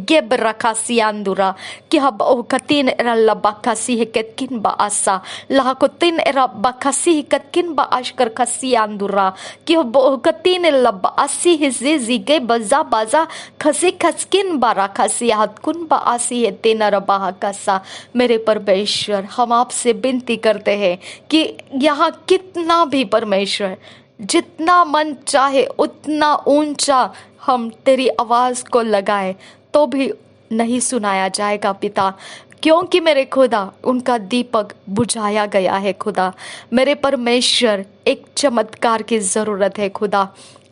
geb rakasi andura ki hab o katin era labakasi heketkin ba asa la kotin era bakasi heketkin ba ashkar kasi andura ki hab o katin lab asi hizi ge baza baza khasi खसकिन बारा खसी हतकुन बा आसी है तेना रबा कसा। मेरे परमेश्वर, हम आपसे विनती करते हैं कि यहाँ कितना भी परमेश्वर, जितना मन चाहे उतना ऊंचा हम तेरी आवाज को लगाए तो भी नहीं सुनाया जाएगा पिता, क्योंकि मेरे खुदा उनका दीपक बुझाया गया है खुदा। मेरे परमेश्वर, एक चमत्कार की जरूरत है खुदा,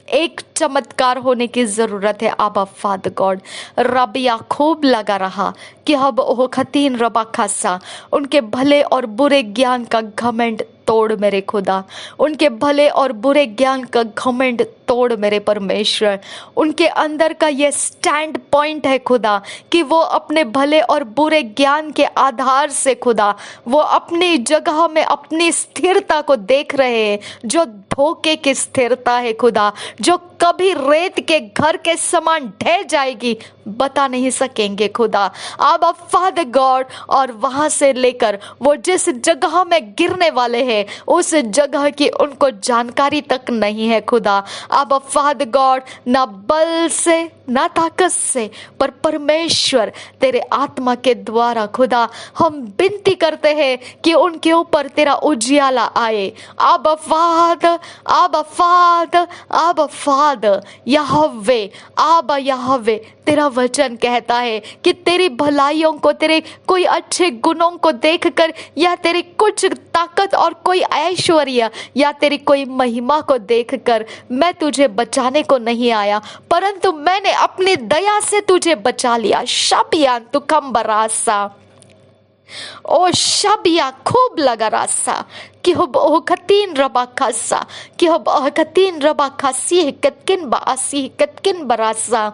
एक चमत्कार होने की जरूरत है आबा फादर गॉड। रब याकूब लगा रहा कि अब ओ खतीन रबा खासा, उनके भले और बुरे ज्ञान का घमंड तोड़ मेरे खुदा, उनके भले और बुरे ज्ञान का घमंड तोड़ मेरे परमेश्वर। उनके अंदर का ये स्टैंड पॉइंट है खुदा कि वो अपने भले और बुरे ज्ञान के आधार से खुदा वो अपनी जगह में अपनी स्थिरता को देख रहे हैं, जो धोखे की स्थिरता है खुदा, जो कभी रेत के घर के समान ढह जाएगी, बता नहीं सकेंगे खुदा आबा फादर गॉड। और वहां से लेकर वो जिस जगह में गिरने वाले हैं उस जगह की उनको जानकारी तक नहीं है खुदा आबा फादर गॉड। ना बल से ना ताकत से, पर परमेश्वर तेरे आत्मा के द्वारा खुदा हम विनती करते हैं कि उनके ऊपर तेरा उजियाला आए। आबा फादर, आबा फादर, आबा फादर, यहोवे, आबा यहोवे, तेरा वचन कहता है कि तेरी भलाइयों को, तेरे कोई अच्छे गुणों को देखकर या तेरी कुछ ताकत और कोई ऐश्वर्य या तेरी कोई महिमा को देखकर मैं तुझे बचाने को नहीं आया, परंतु मैंने अपनी दया से तुझे बचा लिया। शाबियान तू कम बरासा, ओ शाबिया खूब लगा रासा कि हब ओ खतीन रबा खासा, कि हब ओ खतीन रबा खासी कतकिन बासी कतकिन बरासा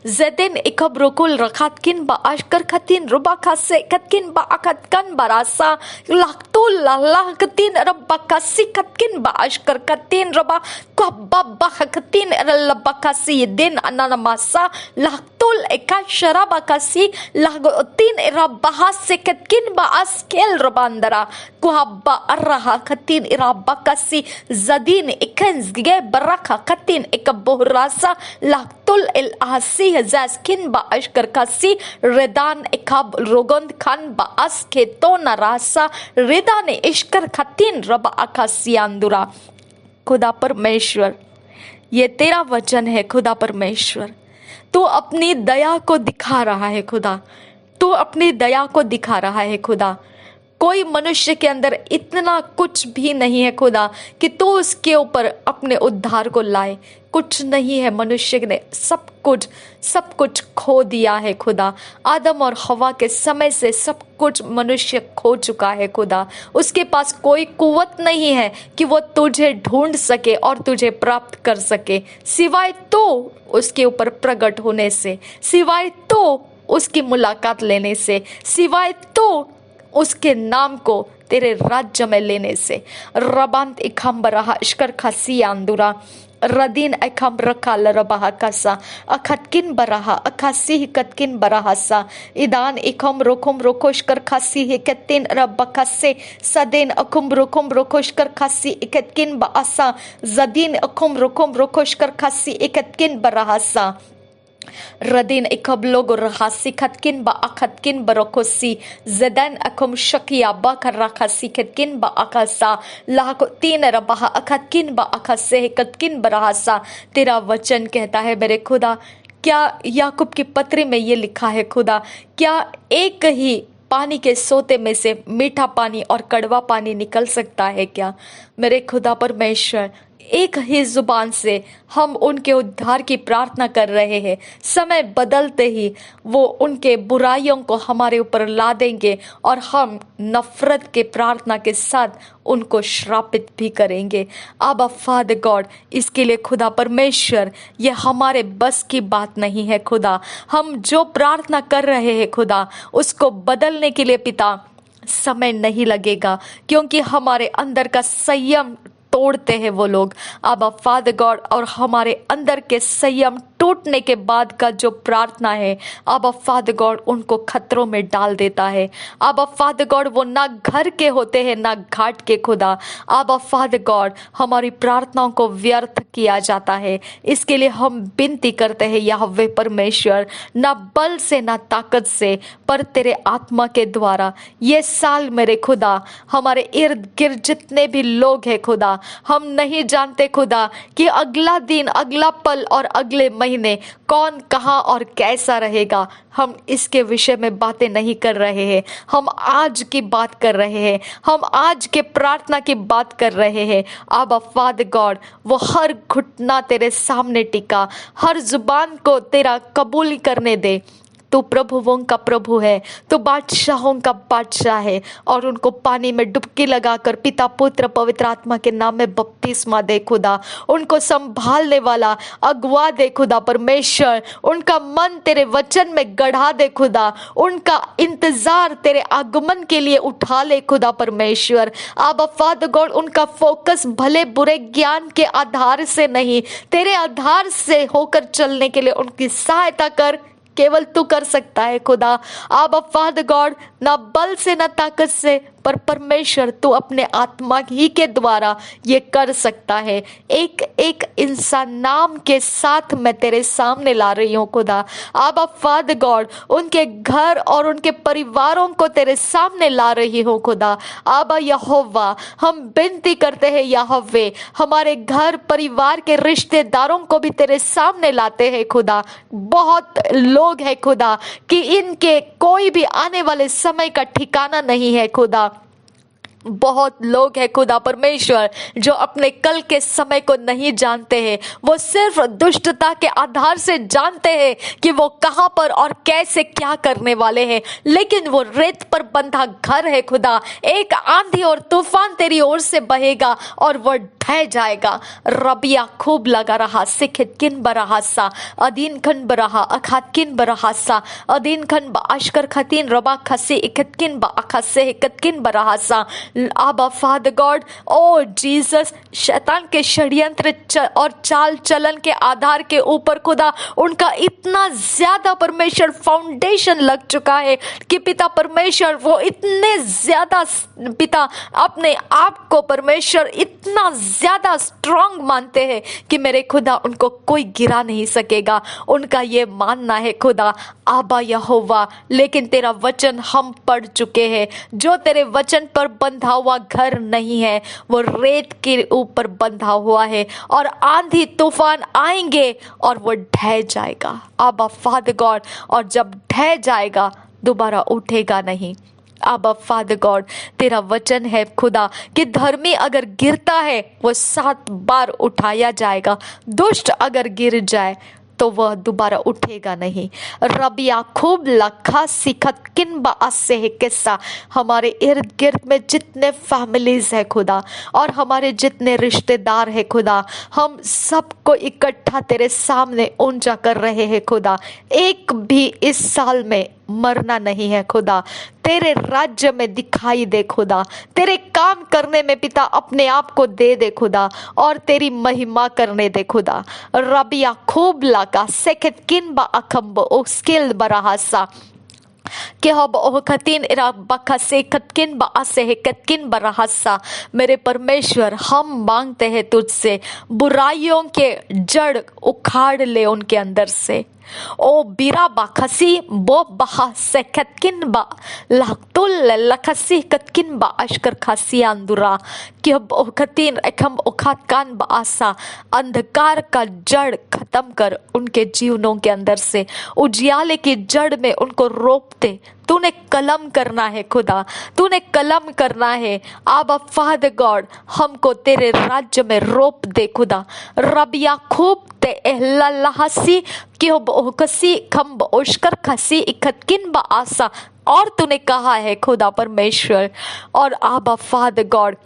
ज़ेदिन इकब रुकुल रखातकिन बा अशकर खतीन रुबा खासे कतकिन बा अकतकन बरासा लखतुल लाह कतीन रब्बा खासी कतकिन बा अशकर कतीन रबा कब्बा बा खतीन रब्बा खासी दिन अनानमासा लखतुल एका शराबा खासी लखतीन रब्बा हासे कतकिन बा अस्केल रबांदरा कुहब्बा अर्रहा खतीन रब्बा खासी ज़दीन इकंज गे बरखा खतीन इकबोहरासा लखतुल el asi hazaskin ba ashkar kasi redan ekab rogond khan ba aske to narasa redane ishkar khatin raba akasi andura। खुदा परमेश्वर, ये तेरा वचन है खुदा परमेश्वर, तू अपनी दया को दिखा रहा है खुदा, तू अपनी दया को दिखा रहा है खुदा। कोई मनुष्य के अंदर इतना कुछ भी नहीं है खुदा कि तू उसके ऊपर अपने उद्धार को लाए, कुछ नहीं है। मनुष्य ने सब कुछ खो दिया है खुदा। आदम और हवा के समय से सब कुछ मनुष्य खो चुका है खुदा। उसके पास कोई कुवत नहीं है कि वो तुझे ढूंढ सके और तुझे प्राप्त कर सके, सिवाय तो उसके ऊपर प्रकट होने से, सिवाय तो उसकी मुलाकात लेने से, सिवाय तो उसके नाम को तेरे राज्य में लेने से। रबांत इखम बरहा इश्कर खसी आंदुरा रदीन इखम रखा लरबहा कसा अखतकिन बरहा अखासी कतकिन बरहासा इदान इखम रोकुम रोकोशकर खासी हिकतिन रबकसे सदेन अकुम रोकोशकर खासी इकतकिन बासा जदीन अकुम रोकुम रोकोशकर खासी इकतकिन बरहासा रदीन इकब लोग रहासी खतकिन बा अखतकिन बरोकोसी जदन अकुम शकिया बा कर रखासी खतकिन बा अखसा लाको तीन रबहा अखतकिन बा अखसे खतकिन बरहासा। तेरा वचन कहता है मेरे खुदा, क्या याकूब की पत्री में ये लिखा है खुदा, क्या एक ही पानी के सोते में से मीठा पानी और कड़वा पानी निकल सकता है क्या? मेरे खुदा परमेश्वर, एक ही जुबान से हम उनके उद्धार की प्रार्थना कर रहे हैं। समय बदलते ही वो उनके बुराइयों को हमारे ऊपर ला देंगे और हम नफरत के प्रार्थना के साथ उनको श्रापित भी करेंगे। आबा फादर गॉड, इसके लिए खुदा परमेश्वर, ये हमारे बस की बात नहीं है खुदा। हम जो प्रार्थना कर रहे हैं खुदा, उसको बदलने के लिए पिता समय नहीं लगेगा, क्योंकि हमारे अंदर का संयम तोड़ते हैं वो लोग आबा फादर गॉड, और हमारे अंदर के संयम टूटने के बाद का जो प्रार्थना है, आबा फादर गॉड उनको खतरों में डाल देता है। आबा फादर गॉड वो ना घर के होते हैं ना घाट के खुदा। आबा फादर गॉड हमारी प्रार्थनाओं को व्यर्थ किया जाता है। इसके लिए हम विनती करते हैं यहोवे परमेश्वर, ना बल से ना ताकत से पर तेरे आत्मा के द्वारा ये साल मेरे खुदा हमारे इर्द गिर्द जितने भी लोग हैं खुदा, हम नहीं जानते खुदा कि अगला दिन, अगला पल और अगले महीने कौन कहाँ और कैसा रहेगा। हम इसके विषय में बातें नहीं कर रहे हैं, हम आज की बात कर रहे हैं, हम आज के प्रार्थना की बात कर रहे हैं। आबा फादर गॉड वो हर घुटना तेरे सामने टिका, हर जुबान को तेरा कबूल करने दे। तू प्रभुओं का प्रभु है, तू बादशाहों का बादशाह है। और उनको पानी में डुबकी लगाकर पिता पुत्र पवित्र आत्मा के नाम में बपतिस्मा दे खुदा। उनको संभालने वाला अगुवा दे खुदा परमेश्वर। उनका मन तेरे वचन में गढ़ा दे खुदा। उनका इंतजार तेरे आगमन के लिए उठा ले खुदा परमेश्वर। आबा फादर गॉड उनका फोकस भले बुरे ज्ञान के आधार से नहीं, तेरे आधार से होकर चलने के लिए उनकी सहायता कर। केवल तू कर सकता है खुदा। आबा फादर गॉड ना बल से ना ताकत से पर परमेश्वर तू अपने आत्मा ही के द्वारा ये कर सकता है। एक एक इंसान नाम के साथ मैं तेरे सामने ला रही हूँ खुदा। आबा फादर गॉड उनके घर और उनके परिवारों को तेरे सामने ला रही हूँ खुदा। आबा यहोवा हम विनती करते हैं यहोवे, हमारे घर परिवार के रिश्तेदारों को भी तेरे सामने लाते हैं खुदा। बहुत लोग हैं खुदा कि इनके कोई भी आने वाले समय का ठिकाना नहीं है खुदा। बहुत लोग हैं खुदा परमेश्वर जो अपने कल के समय को नहीं जानते हैं। वो सिर्फ दुष्टता के आधार से जानते हैं कि वो कहां पर और कैसे क्या करने वाले हैं, लेकिन वो रेत पर बंधा घर है खुदा। एक आंधी और तूफान तेरी ओर से बहेगा और वो ढह जाएगा। रबिया खूब लगा रहा सिखित किन बराहासा अदीन खन बराहा अखात किन बराहासा अदीन खन बाशकर खतीन रबा खसी इकत किन बा अखसे इकत किन बराहासा। आबा फादर गॉड ओ जीसस, शैतान के षड्यंत्र और चाल चलन के आधार के ऊपर खुदा उनका इतना ज्यादा परमेश्वर फाउंडेशन लग चुका है कि पिता परमेश्वर वो इतने ज्यादा पिता अपने आप को परमेश्वर इतना ज्यादा स्ट्रांग मानते हैं कि मेरे खुदा उनको कोई गिरा नहीं सकेगा। उनका ये मानना है खुदा आबा यहोवा। लेकिन तेरा वचन हम पढ़ चुके हैं, जो तेरे वचन पर बंधा हुआ घर नहीं है वो रेत के ऊपर बंधा हुआ है और आंधी तूफान आएंगे और वो ढह जाएगा आबा फादर गॉड। और जब ढह जाएगा दोबारा उठेगा नहीं। आबा फादर गॉड तेरा वचन है खुदा कि धर्मी अगर गिरता है वो 7 बार उठाया जाएगा, दुष्ट अगर गिर जाए तो वह दोबारा उठेगा नहीं। रबिया खूब लखा सिखत किन बास से है किस्सा। हमारे इर्द गिर्द में जितने फैमिलीज है खुदा और हमारे जितने रिश्तेदार है खुदा, हम सबको इकट्ठा तेरे सामने ऊंचा कर रहे हैं खुदा। एक भी इस साल में मरना नहीं है खुदा। तेरे राज्य में दिखाई दे खुदा, तेरे काम करने में पिता अपने आप को दे दे खुदा और तेरी महिमा करने दे खुदा। रबिया खूब लाका सेकत किन बा अखम्ब उस्किल बराहासा कि हब ओह खतीन इरा बखा से कतकिन बा से है कतकिन बराहासा। मेरे परमेश्वर हम मांगते हैं तुझसे बुराइयों के जड़ उखाड़ ले उनके अंदर से। ओ बिरा बाखसी बो बहा से कतकिन बा लाक्तुल लखसी कतकिन बा अशकर खासी अंदुरा कि अब ओखतीन एकम ओखात कान बा आसा। अंधकार का जड़ खत्म कर उनके जीवनों के अंदर से, उजियाले की जड़ में उनको रोपते। तूने कलम करना है खुदा, तूने कलम करना है आबा फादर गॉड। हमको तेरे राज्य में रोप दे खुदा। रबिया खूब ते एहला लहसी कि ओकसी खम्ब ओशकर खसी इकतकिन बा आसा। और तूने कहा है खुदा परमेश्वर और आबा फादर गॉड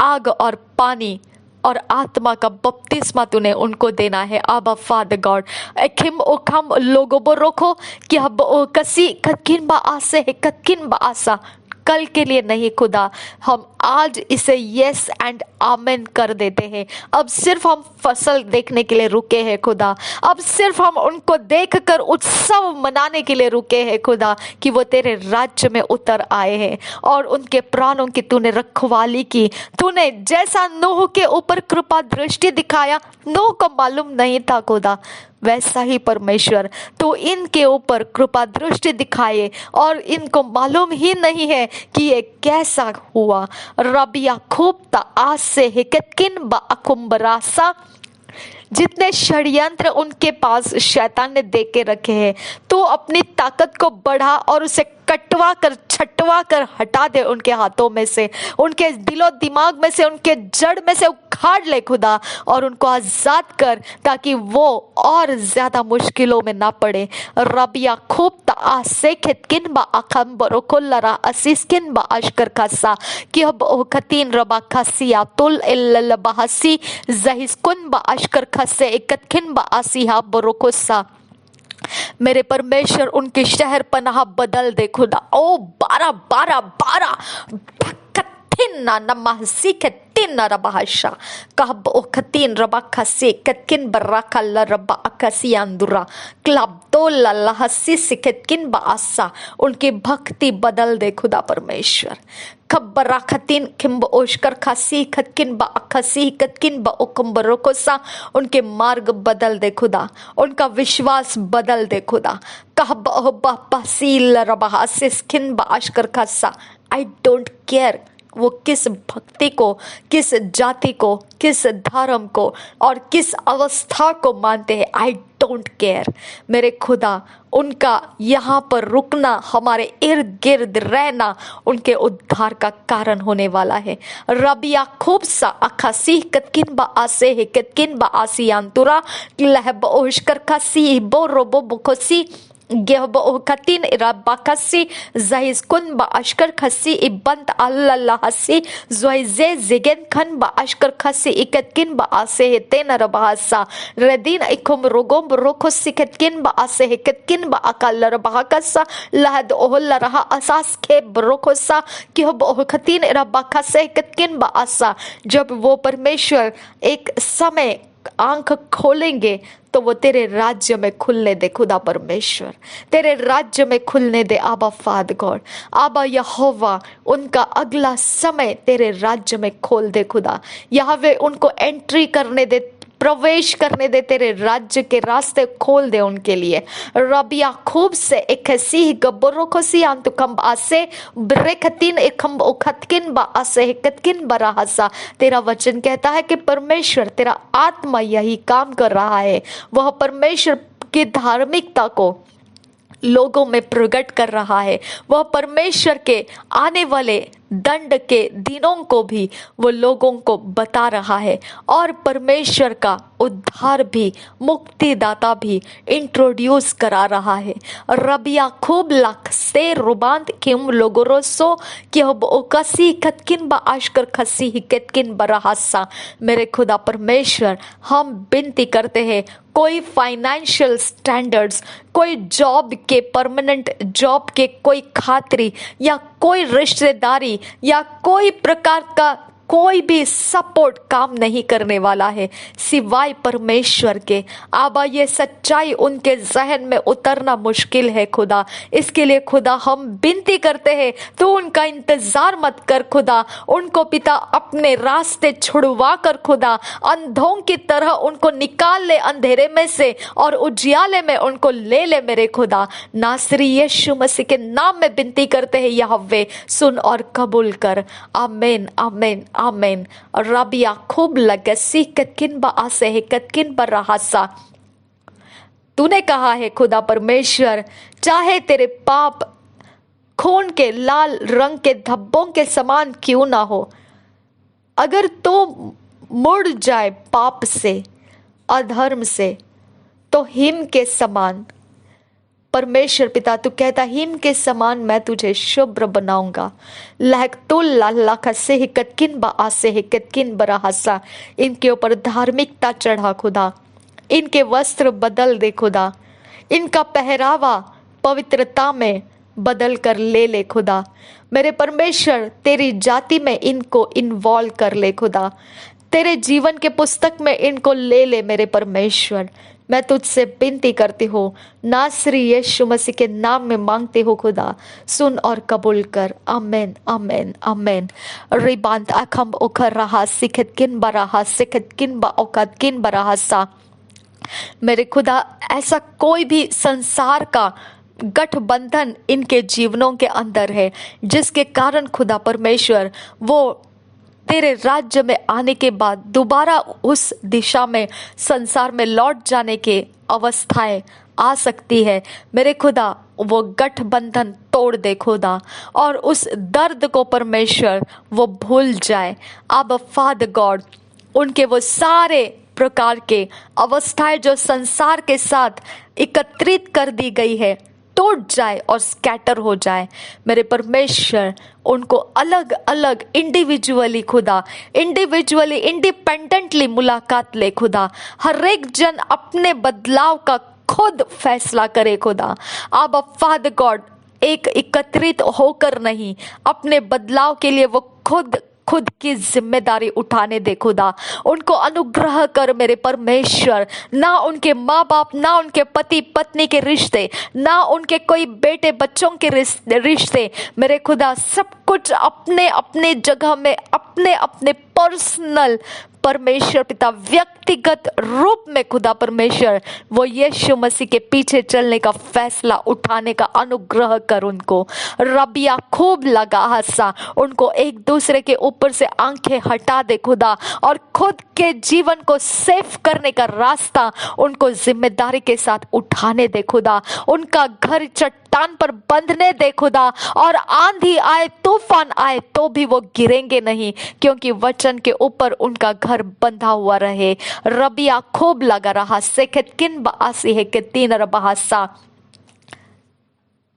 आग और पानी और आत्मा का बपतिस्मा तूने उनको देना है आबा फादर गॉड। एखिम ओखम लोगों बो रोको कि अब ओ कसी कतकिन बा आसे है कतकिन बा आसा। कल के लिए नहीं खुदा, हम आज इसे यस एंड आमेन कर देते हैं। अब सिर्फ हम फसल देखने के लिए रुके हैं खुदा, अब सिर्फ हम उनको देखकर उत्सव मनाने के लिए रुके हैं खुदा कि वो तेरे राज्य में उतर आए हैं और उनके प्राणों की तूने रखवाली की। तूने जैसा नूह के ऊपर कृपा दृष्टि दिखाया, नूह को मालूम नहीं था खुदा, वैसा ही परमेश्वर तो इनके ऊपर कृपा दृष्टि दिखाए और इनको मालूम ही नहीं है कि ये कैसा हुआ। रबिया खूब ता आज से हिकतकिन बकुम्बरासा, जितने षड्यंत्र उनके पास शैतान ने दे के रखे हैं, तो अपनी ताकत को बढ़ा और उसे कटवा कर छटवा कर हटा दे उनके हाथों में से, उनके दिलो दिमाग में से, उनके जड़ में से उखाड़ ले खुदा और उनको आजाद कर ताकि वो और ज्यादा मुश्किलों में ना पड़े। रबिया खूब तासे खितकिन बा अखम बरोकोलरा असिस्किन बा अशकर खसा कि अब ओखतीन रबा खसिया तुल इल्ल बहसी जहिस्कुन बा अशकर खसे इकतकिन बा आसिहा बरोकोसा। मेरे परमेश्वर उनके शहर पनाह बदल दे खुदा। ओ 12 कथिन नमहसी कथिन रबाहशा कहब ओ कथिन रबा खसी कथिन बर्राका लरबा अकसी अंदुरा क्लब तो लहसी सिकथिन बासा। उनकी भक्ति बदल दे खुदा परमेश्वर। खब्बरा खतिन खिम्ब ओशकर खासी खतकिन बा अखसी कतकिन बा ओकम्बरोकोसा। उनके मार्ग बदल दे खुदा, उनका विश्वास बदल दे खुदा। कहब ओबा पसील रबा सिस्किन बा अशकर खासा। आई डोंट केयर वो किस भक्ति को, किस जाति को, किस धर्म को और किस अवस्था को मानते हैं, आई डोंट केयर मेरे खुदा। उनका यहाँ पर रुकना, हमारे इर्द गिर्द रहना उनके उद्धार का कारण होने वाला है। रबिया खूब सा अखासी कतकिन बा आसे है कतकिन बा आसी अंतुरा लहब ओशकर खासी बो रोबो बुकोसी गेहब ओखतिन रबाकसी जहिस्कुन बा अशकर खसी इबंत अल्लाहसी ज़ोइजे जिगन खन बा अशकर खसी इकतकिन बा आसे है तेन रबासा रदीन इकुम रोगोम रोखस सिकतकिन बा आसे है कतकिन बा अकल रबाकसा लहद ओहल रहा असास के बरोखसा गेहब ओखतिन रबाकसे कतकिन बा आसा। जब वो परमेश्वर एक समय आंख खोलेंगे तो वो तेरे राज्य में खुलने दे खुदा परमेश्वर, तेरे राज्य में खुलने दे आबा फादर गॉड, आबा यहोवा। उनका अगला समय तेरे राज्य में खोल दे खुदा। यहाँ वे उनको एंट्री करने दे, प्रवेश करने दे, तेरे राज्य के रास्ते खोल दे उनके लिए। रबिया खूब से इकसी गब्बरों को सी अंतुकम आसे ब्रेखतीन एकम उखतकिन बा आसे हिकतकिन बराहसा। तेरा वचन कहता है कि परमेश्वर तेरा आत्मा यही काम कर रहा है, वह परमेश्वर की धार्मिकता को लोगों में प्रकट कर रहा है, वह परमेश्वर के आने वाले दंड के दिनों को भी वो लोगों को बता रहा है और परमेश्वर का उद्धार भी, मुक्तिदाता भी इंट्रोड्यूस करा रहा है। रबिया खूब लख से रुबांत किम लोगोरोसो कि अब ओकसी कतकिन बा आशकर खसी ही कतकिन बराहसा। मेरे खुदा परमेश्वर, हम विनती करते हैं, कोई फाइनेंशियल स्टैंडर्ड्स, कोई जॉब के, परमानेंट जॉब के कोई खातरी या कोई रिश्तेदारी या कोई प्रकार का कोई भी सपोर्ट काम नहीं करने वाला है सिवाय परमेश्वर के। आबा ये सच्चाई उनके जहन में उतरना मुश्किल है खुदा। इसके लिए खुदा हम विनती करते हैं, तो उनका इंतजार मत कर खुदा। उनको पिता अपने रास्ते छुड़वा कर खुदा अंधों की तरह उनको निकाल ले अंधेरे में से और उजियाले में उनको ले ले मेरे खुदा। नासरी यीशु मसीह के नाम में विनती करते हैं, यहोवे सुन और कबूल कर। आमीन आमीन आमीन। रबिया खूब लगसी कतकिन बा आसे है कतकिन बा रहासा। तूने कहा है खुदा परमेश्वर, चाहे तेरे पाप खून के लाल रंग के धब्बों के समान क्यों ना हो, अगर तो मुड़ जाए पाप से, अधर्म से, तो हिम के समान, परमेश्वर पिता तू कहता हिम के समान मैं तुझे शुभ्र बनाऊंगा। से कतकिन बा आसे है कतकिन बराहसा। इनके ऊपर धार्मिकता चढ़ा खुदा, इनके वस्त्र बदल दे खुदा, इनका पहरावा पवित्रता में, बदल कर ले ले खुदा। मेरे परमेश्वर तेरी जाति में इनको इन्वॉल्व कर ले खुदा, तेरे जीवन के पुस्तक में इनको ले ले मेरे परमेश्वर। मैं तुझसे विनती करती हूँ, नासरी यीशु मसीह के नाम में मांगती हूँ खुदा, सुन और कबूल कर। आमेन आमेन आमेन। रिबांत अखम उखर रहा सिखत किन बराहा सिखत किन बा औकात किन बराहा सा। मेरे खुदा, ऐसा कोई भी संसार का गठबंधन इनके जीवनों के अंदर है जिसके कारण खुदा परमेश्वर वो तेरे राज्य में आने के बाद दोबारा उस दिशा में संसार में लौट जाने के अवस्थाएं आ सकती है। मेरे खुदा, वो गठबंधन तोड़ दे खुदा, और उस दर्द को परमेश्वर वो भूल जाए। अब फादर गॉड, उनके वो सारे प्रकार के अवस्थाएं जो संसार के साथ एकत्रित कर दी गई है टूट जाए और स्कैटर हो जाए। मेरे परमेश्वर, उनको अलग अलग इंडिविजुअली खुदा, इंडिविजुअली इंडिपेंडेंटली मुलाकात ले खुदा। हर एक जन अपने बदलाव का खुद फैसला करे खुदा। अब फादर गॉड, एक एकत्रित होकर नहीं, अपने बदलाव के लिए वो खुद की जिम्मेदारी उठाने दे खुदा। उनको अनुग्रह कर मेरे परमेश्वर। ना उनके माँ बाप, ना उनके पति पत्नी के रिश्ते, ना उनके कोई बेटे बच्चों के रिश्ते, मेरे खुदा, सब कुछ अपने अपने जगह में, अपने अपने पर्सनल परमेश्वर पिता व्यक्तिगत रूप में खुदा परमेश्वर वो यीशु मसीह के पीछे चलने का फैसला उठाने का अनुग्रह कर उनको। रबिया खूब लगा हंसा, उनको एक दूसरे के ऊपर से आंखें हटा दे खुदा, और खुद के जीवन को सेफ करने का रास्ता उनको जिम्मेदारी के साथ उठाने दे खुदा। उनका घर चट्टान पर बंधने दे खुदा, और आंधी आए तूफान आए तो भी वो गिरेंगे नहीं, क्योंकि वचन के ऊपर उनका घर बंधा हुआ रहे। रबिया खूब लगा रहा सेखत किन बासी है कि तीन रबासा।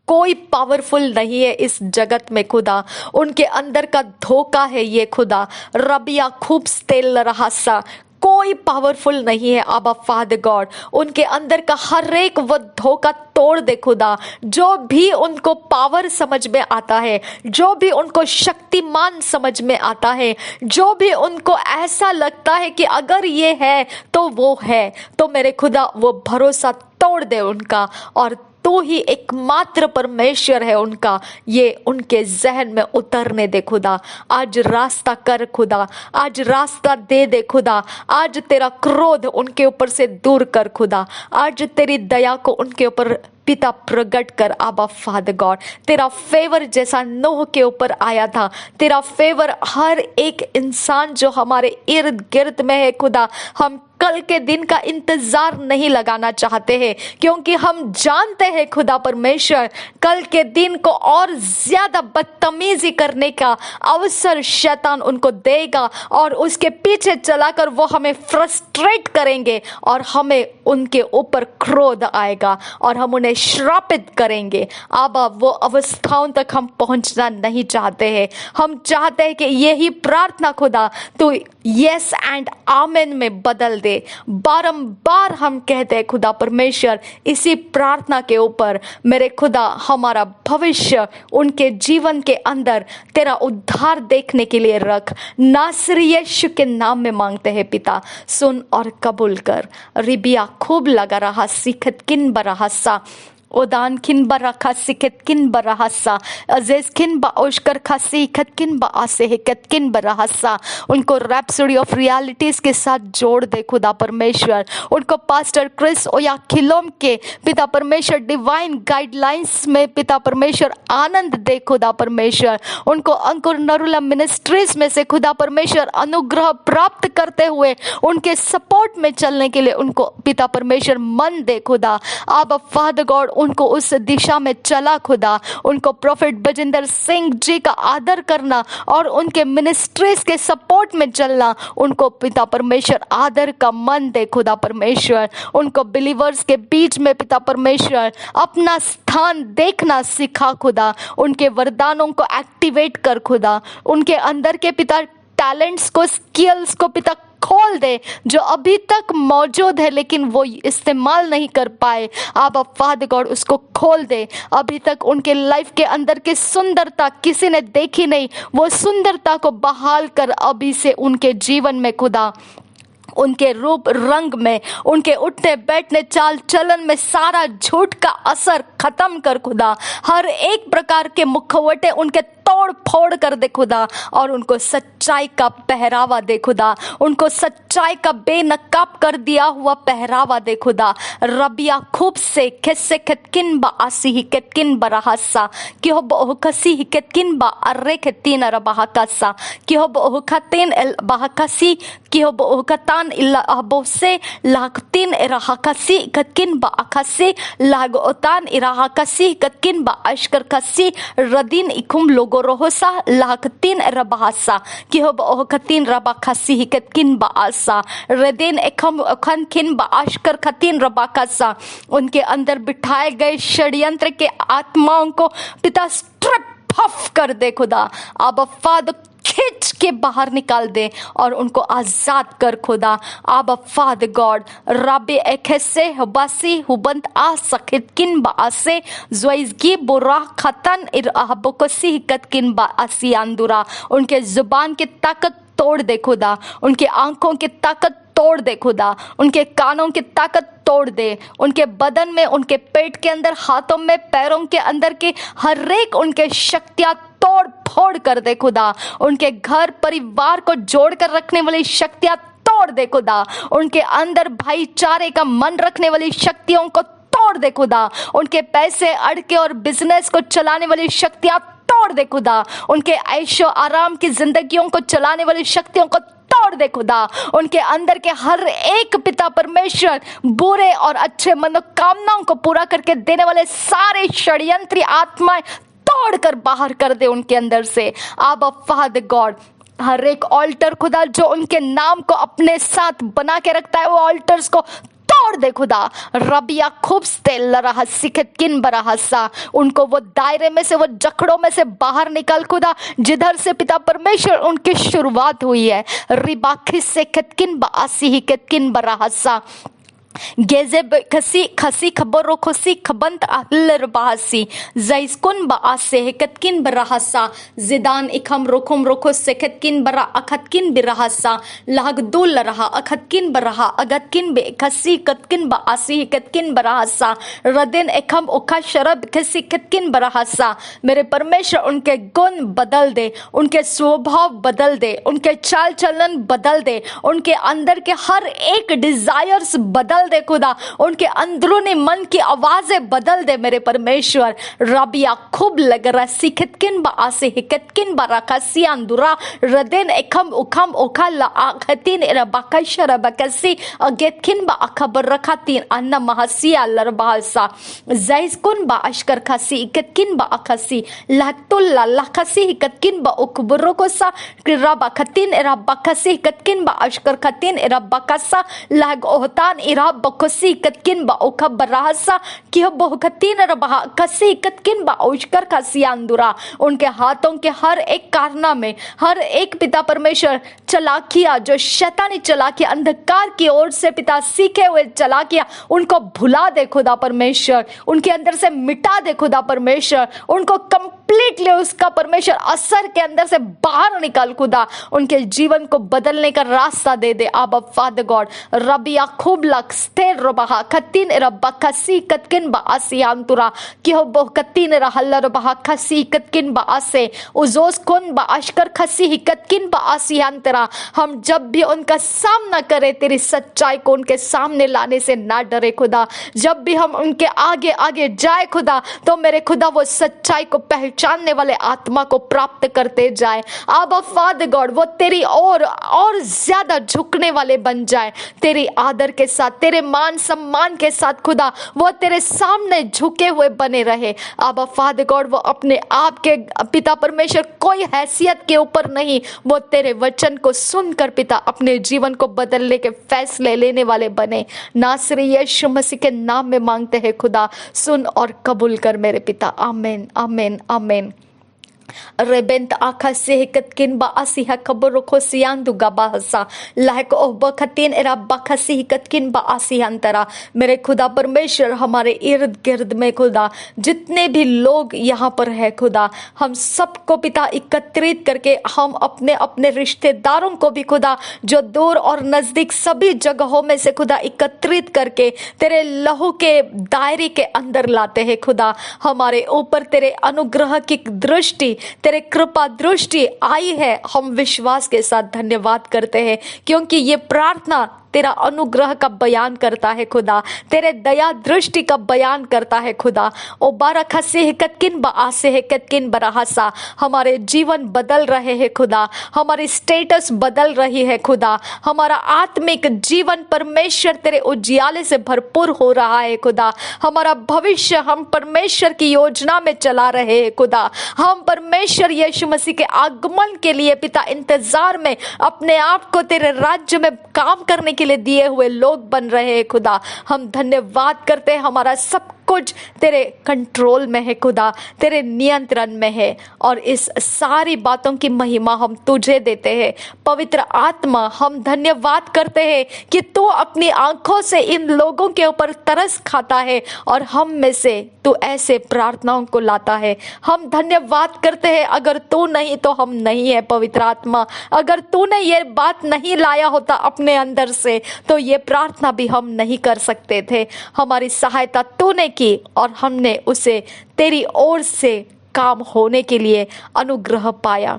कोई पावरफुल नहीं है इस जगत में खुदा, उनके अंदर का धोखा है ये खुदा। रबिया खूब स्टेल रहा सा, कोई पावरफुल नहीं है। आबा फादर गॉड, उनके अंदर का हर एक वो धोखा तोड़ दे खुदा। जो भी उनको पावर समझ में आता है, जो भी उनको शक्तिमान समझ में आता है, जो भी उनको ऐसा लगता है कि अगर ये है तो वो है, तो मेरे खुदा वो भरोसा तोड़ दे उनका, और तू ही एकमात्र परमेश्वर है उनका, ये उनके जहन में उतरने दे खुदा। आज रास्ता कर खुदा, आज रास्ता दे दे खुदा। आज तेरा क्रोध उनके ऊपर से दूर कर खुदा, आज तेरी दया को उनके ऊपर पिता प्रकट कर। आबा फादर गॉड, तेरा फेवर जैसा नूह के ऊपर आया था, तेरा फेवर हर एक इंसान जो हमारे इर्द गिर्द में है खुदा, हम कल के दिन का इंतजार नहीं लगाना चाहते हैं, क्योंकि हम जानते हैं खुदा परमेश्वर कल के दिन को और ज्यादा बदतमीजी करने का अवसर शैतान उनको देगा, और उसके पीछे चलाकर वो हमें फ्रस्ट्रेट करेंगे, और हमें उनके ऊपर क्रोध आएगा, और हम उन्हें श्रापित करेंगे। आबा, वो अवस्थाओं तक हम पहुंचना नहीं चाहते हैं। हम चाहते हैं कि यही प्रार्थना खुदा तू यस एंड आमेन में बदल दे। बारंबार हम कहते हैं खुदा परमेश्वर, इसी प्रार्थना के ऊपर मेरे खुदा हमारा भविष्य उनके जीवन के अंदर तेरा उद्धार देखने के लिए रख। नासरी यीशु के नाम में मांगते हैं पिता, सुन और कबूल कर। रिबिया खूब लगा रहा सिखत किन बराहसा, ओदान किन बरखा सिखत किन बरहसा, अजीज किन बाउशकर खासी खत किन बासे हिकत किन बरहसा। उनको रैप्सोडी ऑफ रियलिटीज के साथ जोड़ दे खुदा परमेश्वर। उनको पास्टर क्रिस ओया खिलोम के पिता परमेश्वर डिवाइन गाइडलाइंस में पिता परमेश्वर आनंद दे खुदा परमेश्वर। उनको अंकुर नरुला मिनिस्ट्रीज में से खुदा परमेश्वर अनुग्रह प्राप्त करते हुए उनके सपोर्ट में चलने के लिए उनको पिता परमेश्वर मन दे खुदा। अब फादर गॉड उनको उस दिशा में चला खुदा। उनको प्रोफेट बजिंदर सिंह जी का आदर करना और उनके मिनिस्ट्रीज के सपोर्ट में चलना उनको पिता परमेश्वर आदर का मन दे खुदा परमेश्वर। उनको बिलीवर्स के बीच में पिता परमेश्वर अपना स्थान देखना सिखा खुदा। उनके वरदानों को एक्टिवेट कर खुदा। उनके अंदर के पिता टैलेंट्स को, स्किल्स को पिता खोल दे, जो अभी तक मौजूद है लेकिन वो इस्तेमाल नहीं कर पाए, आबा फादर गॉड उसको खोल दे। अभी तक उनके लाइफ के अंदर की सुंदरता किसी ने देखी नहीं, वो सुंदरता को बहाल कर अभी से उनके जीवन में खुदा, उनके रूप रंग में, उनके उठने बैठने चाल चलन में सारा झूठ का असर खत्म कर खुदा। हर एक प्रकार के मुखवटे उनके तोड़ फोड़ कर दे खुदा, और उनको सच्चाई का पहरावा दे खुदा, उनको सच्चाई का बेनकाब कर दिया हुआ पहरावा दे खुदा। रबिया खूब से खिस्से खितकिन बा आसी ही कितकिन बरहसा कि हो बहु कसी ही कितकिन बा अर्रे खितीन रबहकसा कि हो बहु खतीन बहकसी कि हो बहु कतान इल्ला अबोसे लागतीन इराहकसी कतकिन बा अखसे लागोतान इराहकसी कतकिन बा अशकर कसी रदीन इकुम लोगो रोहसा लागतीन रबहसा कि हो बहु कतीन रबखसी ही कतकिन बा आसा रदीन एकम अखन किन बा अशकर खतीन रबकसा। उनके अंदर बिठाए गए षड्यंत्र के आत्माओं को पिता स्ट्रिप ऑफ कर दे खुदा। अब फादर खींच के बाहर निकाल दे और उनको आजाद कर खुदा। अब फादर गॉड रबे एखेसे हबासी हुबंत आ सखित किन बासे ज़्वाइज़गी बुरा खतन इर अहबकोसी कतकिन बासी अंदुरा। उनके जुबान की ताकत तोड़ दे खुदा, उनके आंखों की ताकत तोड़ दे खुदा, उनके कानों की ताकत तोड़ दे, उनके बदन में, उनके पेट के अंदर, हाथों में, पैरों के अंदर की हर एक उनके शक्तियां तोड़ फोड़ कर दे खुदा। उनके घर परिवार को जोड़ कर रखने वाली शक्तियां तोड़ दे खुदा। उनके अंदर भाईचारे का मन रखने वाली शक्तियों को तोड़ दे खुदा। उनके पैसे अड़के और बिजनेस को चलाने वाली शक्तियां तोड़ दे खुदा। उनके ऐशो आराम की जिंदगियों को चलाने वाली शक्तियों को तोड़ दे खुदा। उनके अंदर के हर एक पिता परमेश्वर बुरे और अच्छे मनोकामनाओं को पूरा करके देने वाले सारे षड्यंत्री आत्माएं तोड़ कर बाहर कर दे उनके अंदर से। आबा फादर गॉड हर एक ऑल्टर खुदा जो उनके नाम को अपने साथ बना के रखता है, वो ऑल्टर्स को तोड़ दे खुदा। रबिया खूब रहा सिखत किन बरहसा, उनको वो दायरे में से, वो जकड़ों में से बाहर निकाल खुदा जिधर से पिता परमेश्वर उनकी शुरुआत हुई है। रिबाखी से किन बासी ही किन बरहसा गेजे खसी खसी खबरो खुसी खबंत अहलर बासी जैस्कुन बासे हेकतकिन बरहसा जिदान इखम रोखुम रोखो सेकतकिन बरा अखतकिन बिरहसा लागदुल रहा अखतकिन बरहा अगतकिन बे खसी कतकिन बासी हेकतकिन बरहसा रदिन इखम उखा शरब खसी कतकिन बरहसा। मेरे परमेश्वर उनके गुण बदल दे, उनके स्वभाव बदल दे, उनके चाल चलन बदल दे, उनके अंदर के हर एक डिजायर्स बदल दे खुदा, उनके अंदरूनी मन की आवाजें बदल दे मेरे परमेश्वर। रबिया खूब लग रहा सिखतकिन बासे हिकतकिन बरकसी अंदुरा रदेन एकम उखम उखा ला आखतिन रबकशर बकसी अगेतकिन बा खबर रखतिन अन्ना महसिया लरबासा जैस्कुन बा अशकर खसी इकतकिन बा अखसी लहतुल लखसी हिकतकिन बा उकबरो को सा रबा खतिन रबकसी हिकतकिन बा अशकर खतिन रबकसा लग ओहतान इरा बकोसी कतकिन बा ओखा बरहसा कि हो बहुकतीन रबहा कसी कतकिन बा ओशकर खसी अंदुरा। उनके हाथों के हर एक कारना में, हर एक पिता परमेश्वर चलाकिया, जो शैतानी चलाकिया, अंधकार की ओर से पिता सीखे हुए चलाकिया, उनको भुला दे खुदा परमेश्वर, उनके अंदर से मिटा दे खुदा परमेश्वर, उनको कंप्लीटली उसका परमेश्वर असर के अंदर से बाहर निकाल खुदा, उनके जीवन को बदलने का रास्ता दे दे। आबा फादर गॉड रबिया खूब लक स्थिर रबहा खतीन रब्बा खसी कतकिन बासी अंतुरा कि हो बहु कतीन रहल्ला रबहा खसी कतकिन बासे उजोस कुन बाशकर खसी ही कतकिन बासी अंतरा। हम जब भी उनका सामना करें तेरी सच्चाई को उनके सामने लाने से ना डरे खुदा। जब भी हम उनके आगे आगे जाए खुदा तो मेरे खुदा वो सच्चाई को पहचानने वाले आत्मा को प्राप्त करते जाए। आबा फादर गॉड वो तेरी और ज्यादा झुकने वाले बन जाए, तेरी आदर के साथ, तेरे मान सम्मान के साथ खुदा वो तेरे सामने झुके हुए बने रहे। आबा फादर गॉड वो अपने आप के पिता परमेश्वर कोई हैसियत के ऊपर नहीं, वो तेरे वचन को सुनकर पिता अपने जीवन को बदलने के फैसले लेने वाले बने। नासरी यीशु मसीह के नाम में मांगते हैं खुदा, सुन और कबूल कर मेरे पिता। आमीन आमीन आमीन। Rebent akase hikatkin ba asi hakaboro kosian duga bahasa लायक ओह खतीन एरा बखसी हिकतकिन बा आसी अंतरा। मेरे खुदा परमेश्वर, हमारे इर्द गिर्द में खुदा जितने भी लोग यहाँ पर है खुदा, हम सबको पिता एकत्रित करके हम अपने अपने रिश्तेदारों को भी खुदा जो दूर और नजदीक सभी जगहों में से खुदा एकत्रित करके तेरे लहू के दायरे के अंदर लाते हैं खुदा। हमारे ऊपर तेरे अनुग्रह की दृष्टि, तेरे कृपा दृष्टि आई है। हम विश्वास के साथ धन्यवाद करते हैं क्योंकि ये प्रार्थना तेरा अनुग्रह का बयान करता है खुदा, तेरे दया दृष्टि का बयान करता है खुदा। ओ बारखा से हिकतकिन बासे हिकतकिन बरहसा, हमारे जीवन बदल रहे हैं खुदा, हमारी स्टेटस बदल रही है खुदा, हमारा आत्मिक जीवन परमेश्वर तेरे उजियाले से भरपूर हो रहा है खुदा। हमारा भविष्य हम परमेश्वर की योजना में चला रहे हैं खुदा। हम परमेश्वर यीशु मसीह के आगमन के लिए पिता इंतजार में अपने आप को तेरे राज्य में काम करने के लिए दिए हुए लोग बन रहे हैं खुदा। हम धन्यवाद करते हैं, हमारा सब कुछ तेरे कंट्रोल में है खुदा, तेरे नियंत्रण में है। और इस सारी बातों की महिमा हम तुझे देते हैं। पवित्र आत्मा, हम धन्यवाद करते हैं कि तू अपनी आंखों से इन लोगों के ऊपर तरस खाता है और हम में से तू ऐसे प्रार्थनाओं को लाता है। हम धन्यवाद करते हैं, अगर तू नहीं तो हम नहीं है। पवित्र आत्मा, अगर तूने ये बात नहीं लाया होता अपने अंदर से तो ये प्रार्थना भी हम नहीं कर सकते थे। हमारी सहायता तूने की और हमने उसे तेरी ओर से काम होने के लिए अनुग्रह पाया।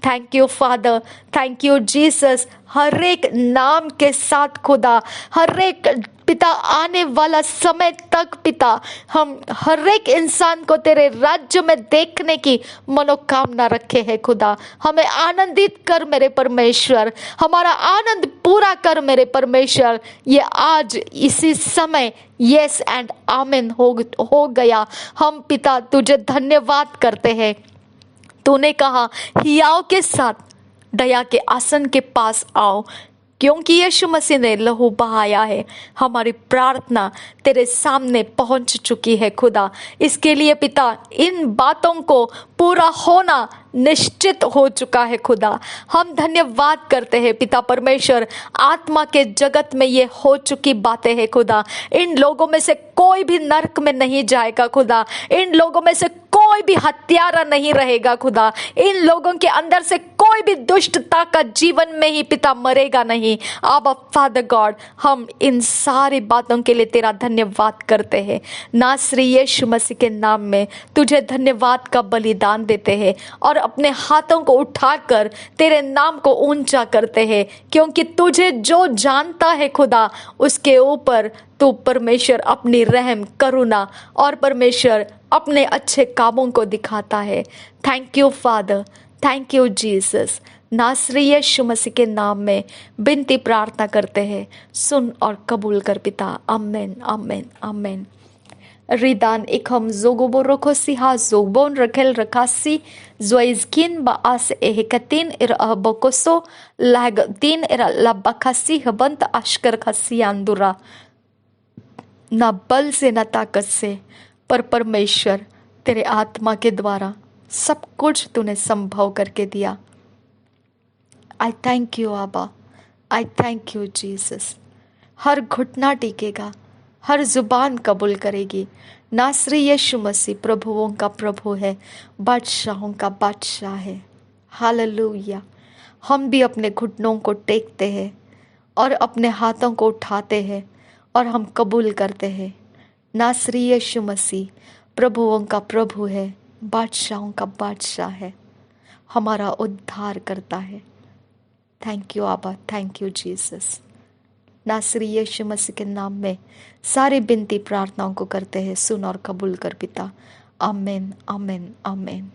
Thank you father, thank you Jesus. हर एक नाम के साथ खुदा, हर एक पिता आने वाला समय तक पिता, हम हर एक इंसान को तेरे राज्य में देखने की मनोकामना रखे हैं खुदा। हमें आनंदित कर मेरे परमेश्वर, हमारा आनंद पूरा कर मेरे परमेश्वर। ये आज इसी समय यस एंड आमीन हो गया। हम पिता तुझे धन्यवाद करते हैं। तूने कहा हियाव के साथ दया के आसन के पास आओ, क्योंकि यीशु मसीह ने लहू बहाया है। हमारी प्रार्थना तेरे सामने पहुंच चुकी है खुदा। इसके लिए पिता इन बातों को पूरा होना निश्चित हो चुका है खुदा। हम धन्यवाद करते हैं पिता परमेश्वर, आत्मा के जगत में ये हो चुकी बातें हैं खुदा। इन लोगों में से कोई भी नरक में नहीं जाएगा खुदा, इन लोगों में से कोई भी हत्यारा नहीं रहेगा खुदा, इन लोगों के अंदर से कोई भी दुष्टता का जीवन में ही पिता मरेगा नहीं। आबा फादर गॉड, हम इन सारी बातों के लिए तेरा धन्यवाद करते हैं। नासरी यीशु मसीह के नाम में तुझे धन्यवाद का बलिदान देते हैं और अपने हाथों को उठाकर तेरे नाम को ऊंचा करते हैं, क्योंकि तुझे जो जानता है खुदा उसके ऊपर तू परमेश्वर अपनी रहम, करुणा और परमेश्वर अपने अच्छे कामों को दिखाता है। Thank you father, thank you Jesus. नासरी यीशु मसीह के नाम में बिनती प्रार्थना करते हैं, सुन और कबूल कर पिता। आमेन, आमेन, आमेन। Ridan ikham zogoboro siha zogbon rakel rakasi zoizkin ba as ehekatin bokoso lagtin labakasi habant ashkar khasi andura। ना बल से ना ताकत से, पर परमेश्वर तेरे आत्मा के द्वारा सब कुछ तूने संभव करके दिया। आई थैंक यू आबा, आई थैंक यू जीसस। हर घुटना टिकेगा, हर जुबान कबूल करेगी नासरी यीशु मसीह प्रभुओं का प्रभु है, बादशाहों का बादशाह है। हालेलुया। हम भी अपने घुटनों को टेकते हैं और अपने हाथों को उठाते हैं और हम कबूल करते हैं नासरी यीशु मसीह प्रभुओं का प्रभु है, बादशाहों का बादशाह है, हमारा उद्धार करता है। थैंक यू आबा, थैंक यू जीसस। नासरी यीशु मसीह के नाम में सारी बिनती प्रार्थनाओं को करते हैं, सुन और कबूल कर पिता। आमीन, आमीन, आमीन।